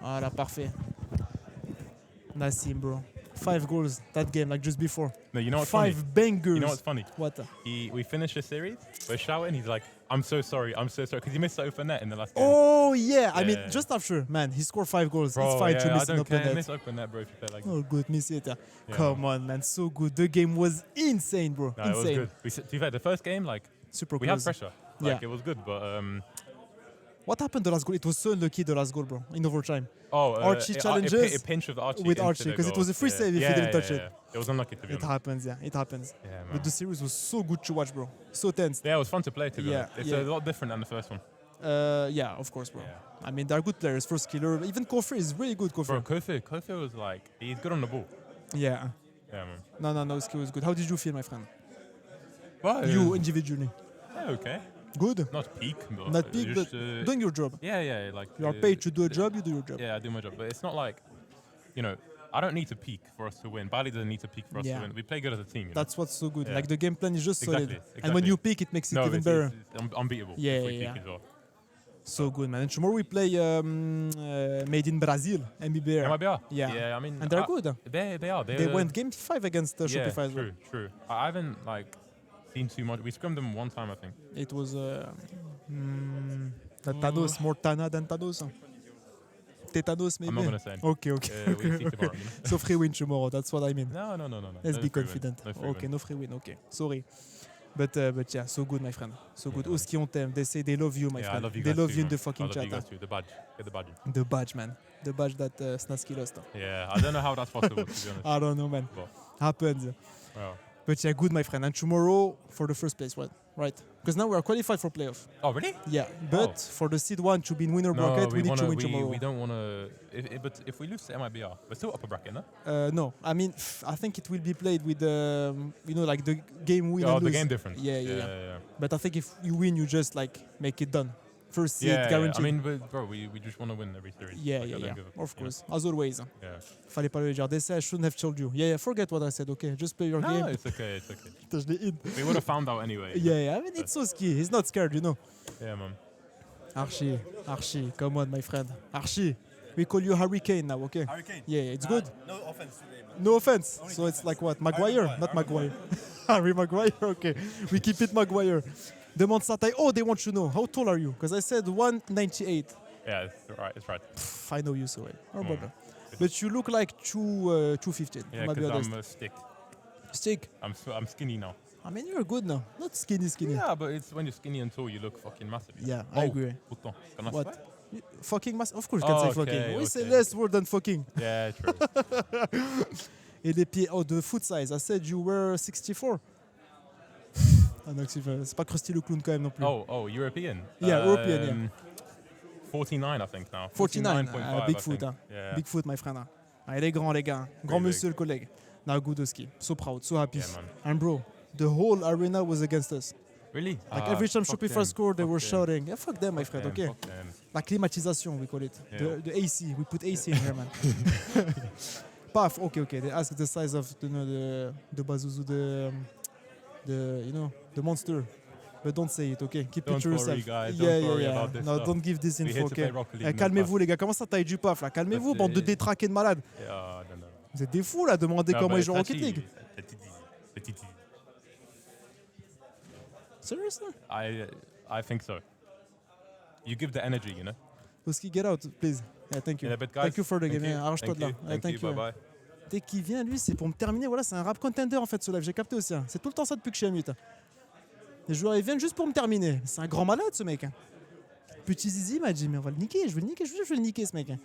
A: Voilà, parfait. Nassim, bro. 5 goals that game, like just before.
C: No, you know what's
A: 5
C: funny?
A: bangers.
C: You know what's funny?
A: What?
C: We finished the series, we're shouting, he's like, I'm so sorry, because he missed the open net in the last game.
A: Oh yeah, I mean,
C: Yeah.
A: just after, man, he scored 5 goals.
C: Bro,
A: It's fine to
C: yeah, I
A: miss an
C: don't
A: open
C: care,
A: net.
C: miss open net, bro, if you play like that.
A: Oh, good, miss it. Yeah.
C: Yeah.
A: Come on, man, so good. The game was insane, bro.
C: No, it was
A: insane.
C: good. To be fair, the first game, like,
A: Super
C: we had
A: close.
C: pressure.
A: Yeah.
C: Like, it was good, but...
A: What happened the last goal? It was so unlucky the last goal, bro, in overtime.
C: Archie
A: challenges
C: it pinched with Archie.
A: with
C: into
A: Archie,
C: the
A: 'cause it
C: goal.
A: was a free save if he didn't touch it.
C: It was unlucky, to be
A: It
C: honest.
A: happens, yeah, it happens.
C: Yeah, man.
A: But the series was so good to watch, bro. So tense.
C: Yeah, it was fun to play, to be
A: Yeah,
C: honest. It's
A: yeah.
C: a lot different than the first one.
A: Yeah, of course, bro.
C: Yeah.
A: I mean, they're good players. First killer, even Kofi is really good.
C: Bro,
A: Kofi.
C: Kofi was like, he's good on the ball.
A: Yeah.
C: Yeah, man.
A: No, skill was good. How did you feel, my friend?
C: Well,
A: You individually.
C: Yeah, okay.
A: Good.
C: Not peak, but
A: Not peak,
C: just,
A: but doing your job.
C: yeah, like
A: You are paid to do a job. You do your job.
C: Yeah, I do my job, but it's not like, you know, I don't need to peak for us to win. Bali doesn't need to peak for us
A: Yeah.
C: to win. We play good as a team. You know?
A: That's what's so good.
C: Yeah.
A: Like the game plan is just solid.
C: Exactly,
A: And when
C: exactly.
A: you peak, it makes it
C: no,
A: even
C: it's,
A: better.
C: it's unbeatable.
A: Yeah,
C: if we
A: yeah,
C: peak as well.
A: So good, man. And tomorrow we play made in Brazil, MBBR.
C: MIBR?
A: Yeah.
C: I mean,
A: And they're good.
C: They are.
A: They went game 5 against
C: yeah,
A: Shopify as well.
C: true. I haven't like seen too much. We scrummed them one time, I think.
A: It was Thanos, more Tana than Thanos. Tetanos, maybe.
C: I'm not gonna say.
A: Okay.
C: We see tomorrow. You know?
A: So free win tomorrow. That's what I mean.
C: No.
A: Let's
C: No
A: be
C: free win.
A: confident.
C: No free
A: Okay,
C: win.
A: no free win. Okay, sorry. But yeah, so good, my friend. So good. Oski on t'aime. They say they love you, my
C: Yeah, I
A: friend.
C: love you
A: They
C: guys
A: love
C: too,
A: you in
C: man.
A: the fucking
C: I love
A: chat.
C: you guys too. The badge. Get the badge.
A: The badge, man. The badge that Snatsky lost.
C: Yeah, I don't know how that's possible, to be honest.
A: I don't know, man.
C: But,
A: Happens.
C: well.
A: But yeah, good, my friend. And tomorrow for the first place, right? Because now we are qualified for playoff.
C: Oh, really?
A: Yeah, but for the seed 1 to be in winner bracket, we need to win tomorrow.
C: We don't want to. But if we lose to MIBR, we're still upper bracket, no?
A: No, I mean, I think it will be played with like the game win and
C: the
A: lose.
C: game difference.
A: Yeah. But I think if you win, you just like make it done. First seed
C: Yeah,
A: guaranteed.
C: I mean, bro, we just want to win every series.
A: Yeah,
C: Like, I
A: yeah,
C: don't
A: yeah.
C: give a
A: Of
C: fuck, you
A: course, as always.
C: know? Yeah.
A: Fallait pas le dire. They say I shouldn't have told you. Yeah, forget what I said. Okay, just play your
C: No,
A: game.
C: it's okay. It's okay.
A: Je l'ai hid.
C: We would have found out anyway. you know?
A: Yeah. I mean, it's so ski. He's not scared, you know.
C: Yeah, man.
A: Archie, come on, my friend. Archie, we call you Hurricane now, okay?
D: Hurricane.
A: Yeah, it's good.
D: No offense today, man.
A: No offense. So it's like what? Maguire, not Maguire. Harry Maguire, okay. We keep it Maguire. Demande sa taille. Oh, they want to know. How tall are you? Because I said 198.
C: Yeah, it's right.
A: I know you so well. No problem. But you look like 215.
C: Yeah,
A: might be
C: because
A: honest.
C: I'm a stick.
A: Stick.
C: I'm skinny now.
A: I mean, you're good now. Not skinny.
C: Yeah, but it's when you're skinny and tall, you look fucking massive.
A: Yeah, I agree.
C: Pourtant, can I
A: What?
C: swear?
A: Fucking mass. Of course, you can say
C: Okay,
A: fucking. We say
C: okay.
A: less word than fucking.
C: Yeah, true.
A: Et les pieds. Oh, the foot size. I said you were 64. Ah, donc c'est pas Krusty le clown quand même non plus.
C: oh, European.
A: Yeah, European, yeah.
C: 49, I think now.
A: 49.
C: 49.5,
A: Big
C: I
A: foot.
C: think.
A: Hein.
C: Yeah.
A: Big foot, my friend. Hein. Ah, il est grand, les gars. Grand
C: Really
A: monsieur, le collègue. Now, good au ski. So proud, so happy.
C: Yeah, man.
A: And bro, the whole arena was against us.
C: Really?
A: Like every time
C: fuck
A: Shopify
C: them,
A: scored, they
C: fuck
A: were
C: them,
A: shouting. Yeah, fuck them, my friend,
C: them,
A: okay?
C: fuck them.
A: La climatisation, we call it.
C: Yeah.
A: The AC. We put AC in here, man. Paf, okay. They ask the size of the Bazuzu, the monster. But don't say it, okay? Keep
C: Don't
A: it to
C: worry,
A: yourself.
C: guys, don't worry about this
A: No,
C: stuff.
A: don't give this
C: We're
A: info,
C: here to
A: okay?
C: play Rocket League, no
A: Calmez-vous,
C: paf.
A: les gars. Comment ça, taille du paf, là? Calmez-vous,
C: But,
A: bande de détraqués de malades.
C: Yeah, no.
A: Vous êtes des fous, là, demandez
C: No,
A: comment
C: but
A: ils jouent
C: it's
A: Rocket
C: actually
A: League.
C: petit easy.
A: Seriously?
C: I think so. You give the energy, you know?
A: Oski, get out, please. Yeah, thank you.
C: Yeah, but guys,
A: Thank you for the
C: thank
A: game.
C: you.
A: Yeah, arrange-toi de là. Yeah,
C: Thank you, bye-bye.
A: Dès qu'il vient, lui, c'est pour me terminer. Voilà, c'est un rap contender en fait, ce live. J'ai capté aussi. Hein. C'est tout le temps ça depuis que je suis à Les joueurs, ils viennent juste pour me terminer. C'est un grand malade, ce mec. Hein. Petit Zizi m'a dit, mais on va le niquer. Je vais le niquer. Je vais le niquer, ce mec. Hein.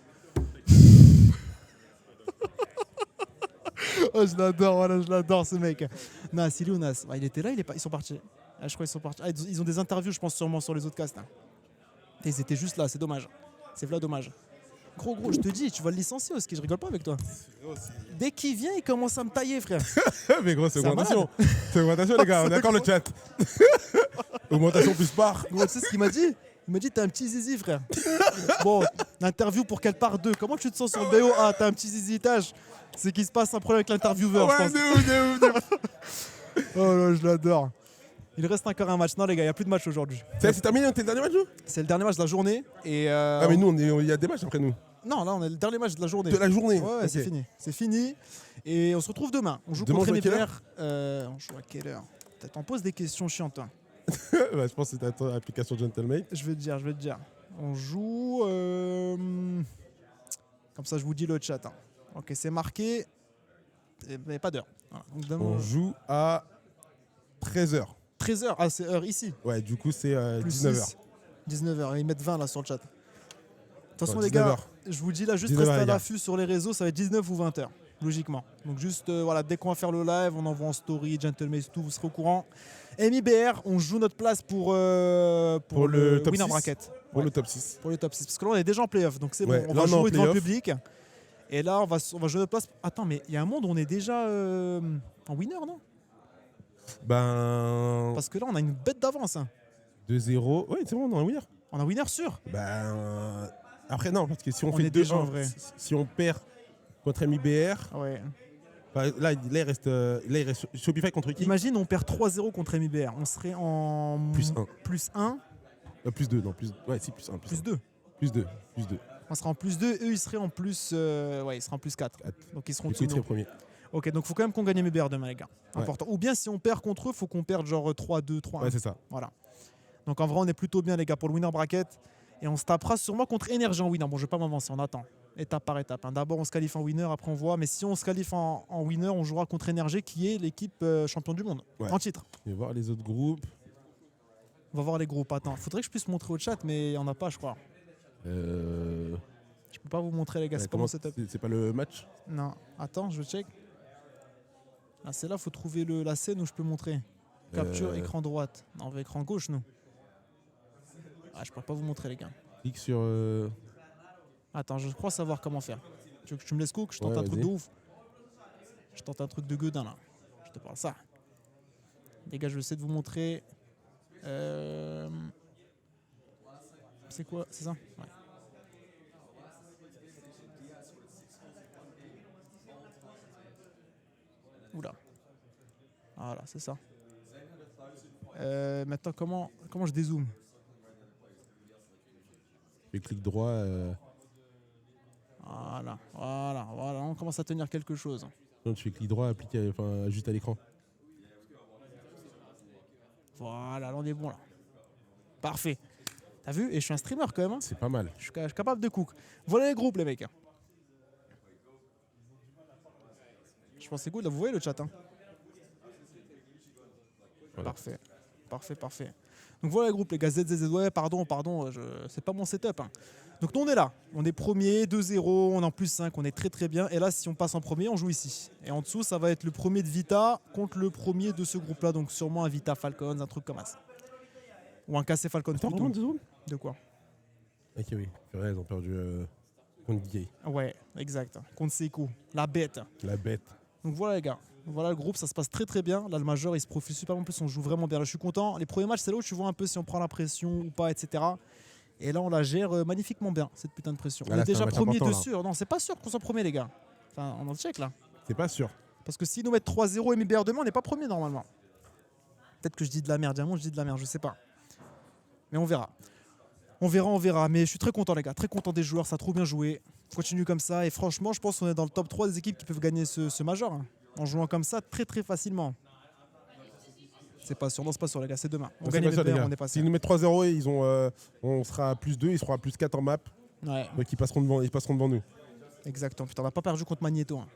A: Oh, je l'adore, voilà, je l'adore, ce mec. Nas, il est où, Nas? Il était là, ils sont partis. Ah, je crois qu'ils sont partis. Ah, ils ont des interviews, je pense, sûrement sur les autres casts. Hein. Ils étaient juste là, c'est dommage. C'est là dommage. Gros, je te dis, tu vas le licencier au ski, je rigole pas avec toi. Dès qu'il vient, il commence à me tailler, frère.
B: Mais gros, c'est
A: C'est un
B: augmentation. C'est augmentation, les gars. On est d'accord, le chat. Augmentation plus part.
A: Gros, tu sais ce qu'il m'a dit? Il m'a dit, t'as un petit zizi, frère. Bon, l'interview pour quelle part 2? Comment tu te sens sur le BO? Ah, t'as un petit zizitage. C'est qu'il se passe un problème avec l'intervieweur, je pense.
B: de ouf.
A: Oh là, je l'adore. Il reste encore un match. Non, les gars, il n'y a plus de match aujourd'hui.
B: C'est terminé, t'es le dernier match, nous?
A: C'est le dernier match de la journée. Et
B: Ah, mais nous, il y a des matchs après nous.
A: Non, là, on est le dernier match de la journée.
B: De la journée.
A: Ouais,
B: Ok.
A: c'est fini. C'est fini. Et on se retrouve demain. On joue
B: Demain,
A: contre
B: on joue à quelle
A: MBR. On joue à quelle heure? T'en poses des questions chiantes. Hein.
B: Bah, je pense que c'est ta application Gentleman.
A: Je vais te dire. On joue. Comme ça, je vous dis le chat. Hein. Ok, c'est marqué. Mais pas d'heure. Voilà. Donc, demain,
B: On joue à 13h.
A: 13h. Ah, c'est heure ici.
B: Ouais, du coup, c'est
A: Plus
B: 19h.
A: 19h. Ils mettent 20 là sur le chat. De toute façon,
B: Bon,
A: les gars,
B: 19h.
A: je vous dis là, juste
B: 19h,
A: restez à
B: les gars.
A: l'affût sur les réseaux. Ça va être 19 ou 20h, logiquement. Donc, juste, voilà, dès qu'on va faire le live, on envoie en story, Gentleman, tout, vous serez au courant. MIBR, on joue notre place pour
B: le top
A: winner
B: 6.
A: bracket.
B: Pour
A: Ouais,
B: le top 6.
A: pour le top 6. Parce que là, on est déjà en playoff. Donc, c'est
B: Ouais,
A: bon. On
B: là,
A: va
B: on est en
A: jouer devant le
B: play-off.
A: public. Et là, on va jouer notre place. Attends, mais il y a un monde où on est déjà en winner, non?
B: Ben.
A: Parce que là, on a une bête d'avance. Hein.
B: 2-0. Ouais, c'est bon, on est en winner.
A: On a winner sûr.
B: Ben. Après, non, parce que si on
A: On
B: fait
A: est déjà en
B: 2-1,
A: vrai.
B: si on perd contre MIBR,
A: Ouais.
B: là, il reste Shopify contre qui?
A: Imagine, on perd 3-0 contre MIBR. On serait en
B: Plus 1.
A: Plus 1,
B: Plus 2, non, plus. Ouais, si, plus 1.
A: plus 2.
B: Plus 2. Plus 2.
A: On sera en plus 2, eux ils seraient en plus ils seraient en plus 4. Donc ils seront
B: Du coup, il
A: dessous de
B: serait
A: nous.
B: premier.
A: Ok, donc faut quand même qu'on gagne MBR demain les gars.
B: Ouais.
A: Important. Ou bien si on perd contre eux, faut qu'on perde genre 3-2, 3-1.
B: Ouais, c'est ça.
A: Voilà. Donc en vrai, on est plutôt bien les gars pour le winner bracket et on se tapera sûrement contre Énergie en winner. Bon, je vais pas m'avancer, on attend. Étape par étape. Hein. D'abord, on se qualifie en winner, après on voit. Mais si on se qualifie en winner, on jouera contre Énergie qui est l'équipe champion du monde
B: Ouais.
A: en titre.
B: Je vais voir les autres groupes.
A: On va voir les groupes. Attends, faudrait que je puisse montrer au chat, mais il n'y en a pas, je crois. Je peux pas vous montrer les gars, c'est pas
B: Comment
A: mon setup.
B: c'est pas le match?
A: Non, attends, je check. Ah, c'est là, faut trouver la scène où je peux montrer. Capture écran droite. Non, on veut écran gauche, nous. Ah, je peux pas vous montrer, les gars.
B: Clique sur.
A: Attends, je crois savoir comment faire. Tu veux que tu me laisses cook? Je tente
B: Ouais,
A: un truc
B: vas-y.
A: de ouf. Je tente un truc de gueudin, là. Je te parle ça. Les gars, je vais essayer de vous montrer. C'est quoi? C'est ça? Ouais. Oula. Voilà, c'est ça. Maintenant, comment je dézoome?
B: Et clic droit.
A: Voilà, on commence à tenir quelque chose.
B: Non, tu fais clic droit, appliqué, juste à l'écran.
A: Voilà, là on est bon là. Parfait. T'as vu? Et je suis un streamer quand même. Hein.
B: C'est pas mal.
A: Je suis capable de cook. Voilà les groupes les mecs. Je pense que c'est good là, vous voyez le chat. Hein.
B: Voilà.
A: Parfait. Donc voilà les groupes les gars, ZZZ, ouais pardon, c'est pas mon setup. Hein. Donc nous on est là, on est premier, 2-0, on est en plus 5, on est très bien. Et là si on passe en premier, on joue ici. Et en dessous ça va être le premier de Vita contre le premier de ce groupe là, donc sûrement un Vita Falcons, un truc comme ça. Ou un KC Falcons.
B: Attends,
A: plutôt.
B: 2 secondes.
A: De quoi?
B: Ok, oui. C'est vrai, ils ont perdu contre Gay.
A: Ouais, exact. Contre Seiko, la bête.
B: La bête.
A: Donc voilà les gars, voilà le groupe, ça se passe très bien. Là le major il se profile super bien, en plus on joue vraiment bien. Là je suis content. Les premiers matchs c'est là où tu vois un peu si on prend la pression ou pas, etc. Et là on la gère magnifiquement bien, cette putain de pression.
B: Ah,
A: On
B: là,
A: est déjà
B: c'est un match
A: premier
B: important,
A: de sûr. Non, c'est pas sûr qu'on soit premier les gars. Enfin, on en check là.
B: C'est pas sûr.
A: Parce que s'ils nous mettent 3-0 et MBR demain, on n'est pas premier normalement. Peut-être que je dis de la merde, Diamant, je dis de la merde, je sais pas. Mais on verra. On verra. Mais je suis très content les gars, très content des joueurs, ça a trop bien joué. Continue comme ça et franchement je pense qu'on est dans le top 3 des équipes qui peuvent gagner ce major. Hein. En jouant comme ça très facilement. C'est pas sûr, non c'est pas sûr les gars, c'est demain. On gagne les MBR, on est passé.
B: S'ils nous mettent 3-0 et on sera à plus 2, ils seront à plus 4 en map.
A: Ouais.
B: Donc ils passeront devant nous.
A: Exactement, putain on n'a pas perdu contre Magneto. Hein.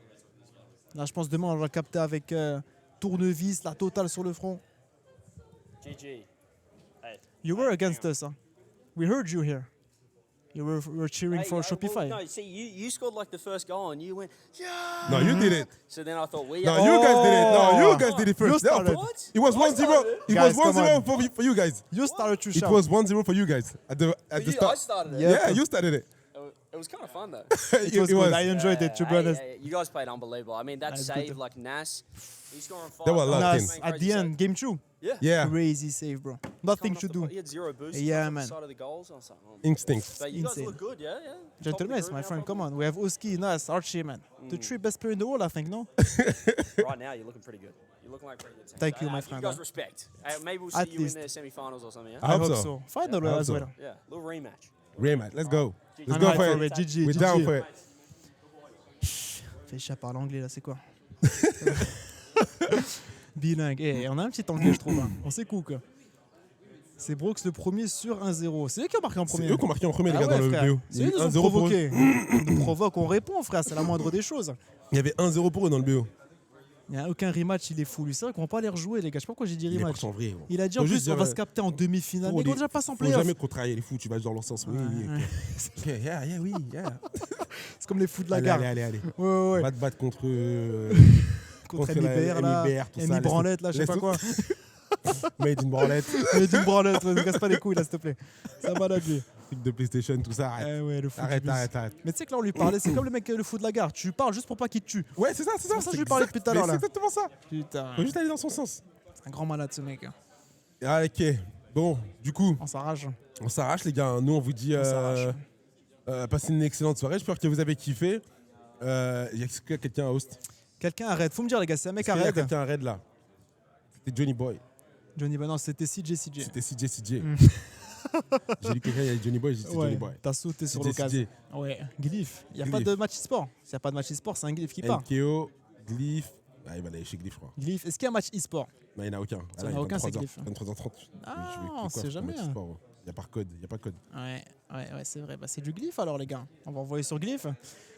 A: Là je pense demain on va capter avec tournevis, la totale sur le front.
D: GG. Hey.
A: You were against us, huh? We heard you here. You were cheering for Shopify.
D: Well, no, see, you scored like the first goal and you went, yeah.
B: No, you did it.
D: So then I thought, we
B: No,
D: are.
B: you guys did it. No, you guys did it
A: You
B: first.
A: started.
D: What?
B: It was
D: I
B: 1-0.
D: started.
B: It
A: Guys,
B: was
A: come
B: 1-0 for you guys.
A: You started to
B: It
A: shout.
B: was 1-0 for you guys at the
D: I
B: start.
D: started it.
A: Yeah.
B: Yeah, you started it.
D: It was kind of fun though.
A: It was good. I enjoyed it, to be honest.
D: You guys played unbelievable. I mean, that
A: That's
D: save,
A: good.
D: like Nas, he's scoring 5.
B: They were locked in.
A: Nas, at the end, game 2.
D: Yeah.
B: Yeah,
A: Crazy save, bro. Nothing to do.
D: He had 0 boosts.
A: Yeah,
D: on
A: man.
D: the side of the goals. I was like, oh.
B: instinct.
D: But you guys
A: Insane.
D: look good, yeah.
A: Gentlemen,
D: Top of the
A: my
D: group
A: friend,
D: now,
A: come on. We have Oski, Nas, Archie, man. The 3 best players in the world, I think, no?
D: probably. Right now, you're looking pretty good. You're looking like a pretty good team.
A: Thank
D: So,
A: you, my friend,
D: You guys
A: huh?
D: respect. Maybe we'll
A: At
D: see you in
A: least.
D: the semi-finals or something, yeah?
B: I hope
A: hope
B: so.
A: Final
B: I hope
A: as
B: so.
A: well.
D: Yeah, little rematch.
B: Raymat, let's go. Let's
A: I'm
B: go
A: hyped
B: for
A: for
B: it.
A: it. GG,
B: We're
A: GG.
B: down for it.
A: Fais chat par l'anglais, là, c'est quoi? Bilingue. Eh, on a un petit anglais, je trouve. Hein. On sait cook. C'est Brooks le premier sur 1-0. C'est eux qui ont marqué en
B: C'est
A: premier.
B: eux qui ont marqué en premier, les
A: Ah
B: gars,
A: ouais,
B: dans le
A: frère.
B: BO.
A: C'est eux qui nous ont
B: 1-0 pour eux.
A: provoqué. On nous provoque, on répond, frère. C'est la moindre des choses.
B: Il y avait 1-0 pour eux dans le BO.
A: Il n'y a aucun rematch, il est fou. Lui, c'est vrai qu'on va pas les rejouer, les gars. Je sais pas pourquoi j'ai dit
B: Il est
A: rematch.
B: parti en vrai. gros.
A: Il a dit en
B: Faut
A: plus,
B: juste
A: on
B: dire,
A: va se capter en demi-finale. Mais ils vont déjà pas s'en
B: Faut
A: playoff.
B: jamais contrarier les fous, tu vas dans leur sens. Oui, oui, ok. Yeah, oui, yeah.
A: C'est comme les fous de la
B: Allez,
A: gare.
B: allez.
A: Ouais.
B: Va te battre contre
A: Contre
B: la
A: MIBR, là.
B: MIBR, tout ça,
A: MI
B: laisse-
A: Branlette, là, je sais
B: laisse
A: pas
B: tout-
A: quoi.
B: Made in branlette,
A: Mais d'une branlette, ne casse pas les couilles, là, s'il te plaît. Ça malade, lui.
B: truc de PlayStation, tout ça. Arrête,
A: Eh ouais, le fou.
B: arrête,
A: qui buse.
B: arrête.
A: Mais tu sais que là, on lui parlait, c'est comme le mec, le fou de la gare. Tu lui parles juste pour pas qu'il te tue.
B: Ouais, c'est ça.
A: pour ça que je lui parlais depuis tout à l'heure,
B: C'est
A: là.
B: exactement ça.
A: Putain.
B: Faut juste aller dans son sens.
A: C'est un grand malade, ce mec.
B: Ah, ok. Bon, du coup,
A: On s'arrache.
B: on s'arrache, les gars. Nous, on vous dit
A: s'arrache.
B: passez une excellente soirée. J'espère que vous avez kiffé. Est-ce qu'il y a quelqu'un à host?
A: Quelqu'un arrête. Faut me dire, les gars, c'est un mec
B: Est-ce qu'il y a
A: arrête.
B: quelqu'un à raid là? C'était Johnny Boy.
A: Johnny, bah non, c'était CJ.
B: C'était CJ. J'ai lu quelqu'un, il y a Johnny Boy, j'ai dit c'est
A: Ouais,
B: Johnny Boy.
A: t'as sauté sur
B: CJ.
A: l'occasion. Ouais, Glyph. Il n'y a pas
B: Glyph.
A: de match e-sport. S'il n'y a pas de match e-sport, c'est un Glyph qui part.
B: NKO, Glyph. Ah, il va aller chez Glyph, je crois.
A: Glyph, est-ce qu'il y a un match e-sport?
B: Non, il n'y en a aucun.
A: Il y en a aucun, c'est Glyph.
B: 23h30.
A: Ah,
B: Je vais-
A: on
B: quoi,
A: sait
B: faut
A: jamais,
B: mettre
A: hein.
B: sport, il n'y a pas de code. Il n'y a pas de code.
A: Ouais, c'est vrai. Bah, c'est du Glyph alors, les gars. On va envoyer sur Glyph.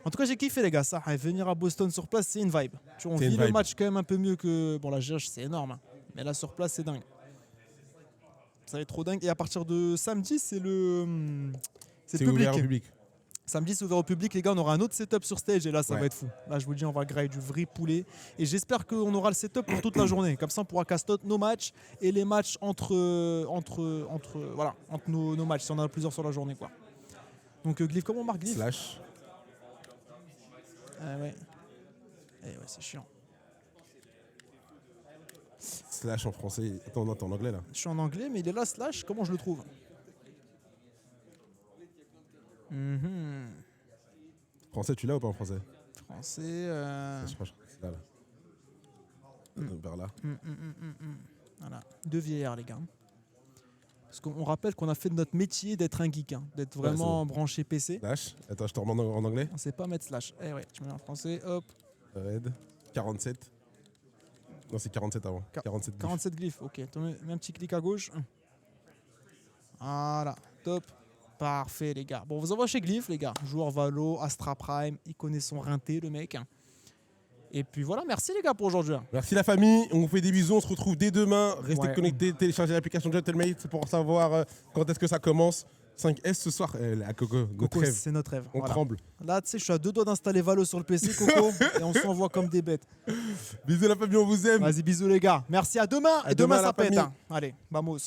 A: En tout cas, j'ai kiffé, les gars. Ça, venir à Boston sur place, c'est une vibe. Tu vois, on
B: C'est
A: vit
B: une
A: le
B: vibe.
A: match quand même un peu mieux que. Bon, la GH, c'est énorme. Hein. Mais là, sur place, c'est dingue. Ça va être trop dingue. Et à partir de samedi, c'est le. C'est public.
B: ouvert au public.
A: Samedi, c'est ouvert au public, les gars. On aura un autre setup sur stage et là, ça
B: Ouais.
A: va être fou. Là, je vous dis, on va grailler du vrai poulet. Et j'espère qu'on aura le setup pour toute la journée. Comme ça, on pourra caster nos matchs et les matchs entre nos matchs, si on en a plusieurs sur la journée, quoi. Donc, Glyph, comment on marque Glyph?
B: Slash.
A: Ah ouais. Eh ouais, c'est chiant.
B: Slash en français. Attends, non, t'es en anglais là.
A: Je suis en anglais, mais il est là, slash. Comment je le trouve? Mhm.
B: Français, tu l'as ou pas en français?
A: Français.
B: Je sais pas, c'est là. Vers là.
A: Voilà. Deux vieillards, les gars. Parce qu'on rappelle qu'on a fait de notre métier d'être un geek, hein, d'être vraiment branché PC.
B: Slash. Attends, je te remets en anglais.
A: On sait pas mettre slash. Eh ouais, tu mets en français, hop.
B: Red. 47. Non, c'est 47 avant. 47 glyphes.
A: 47 glyphes, ok. Mets un petit clic à gauche. Voilà, top. Parfait, les gars. Bon, vous envoie chez Glyph, les gars. Joueur Valo, Astra Prime. Il connaît son rinté, le mec. Et puis voilà, merci les gars pour aujourd'hui.
B: Merci la famille, on vous fait des bisous, on se retrouve dès demain. Restez
A: Ouais.
B: connectés, téléchargez l'application Gentlemate pour savoir quand est-ce que ça commence. 5S ce soir, à Coco, notre
A: Coco,
B: rêve.
A: c'est notre rêve.
B: On tremble.
A: Là, tu sais, je suis à 2 doigts d'installer Valo sur le PC, Coco, et on s'envoie comme des bêtes.
B: Bisous la famille, on vous aime.
A: Vas-y, bisous les gars. Merci, à demain.
B: À
A: Et demain,
B: demain,
A: ça
B: la
A: pète.
B: famille.
A: Hein. Allez, vamos.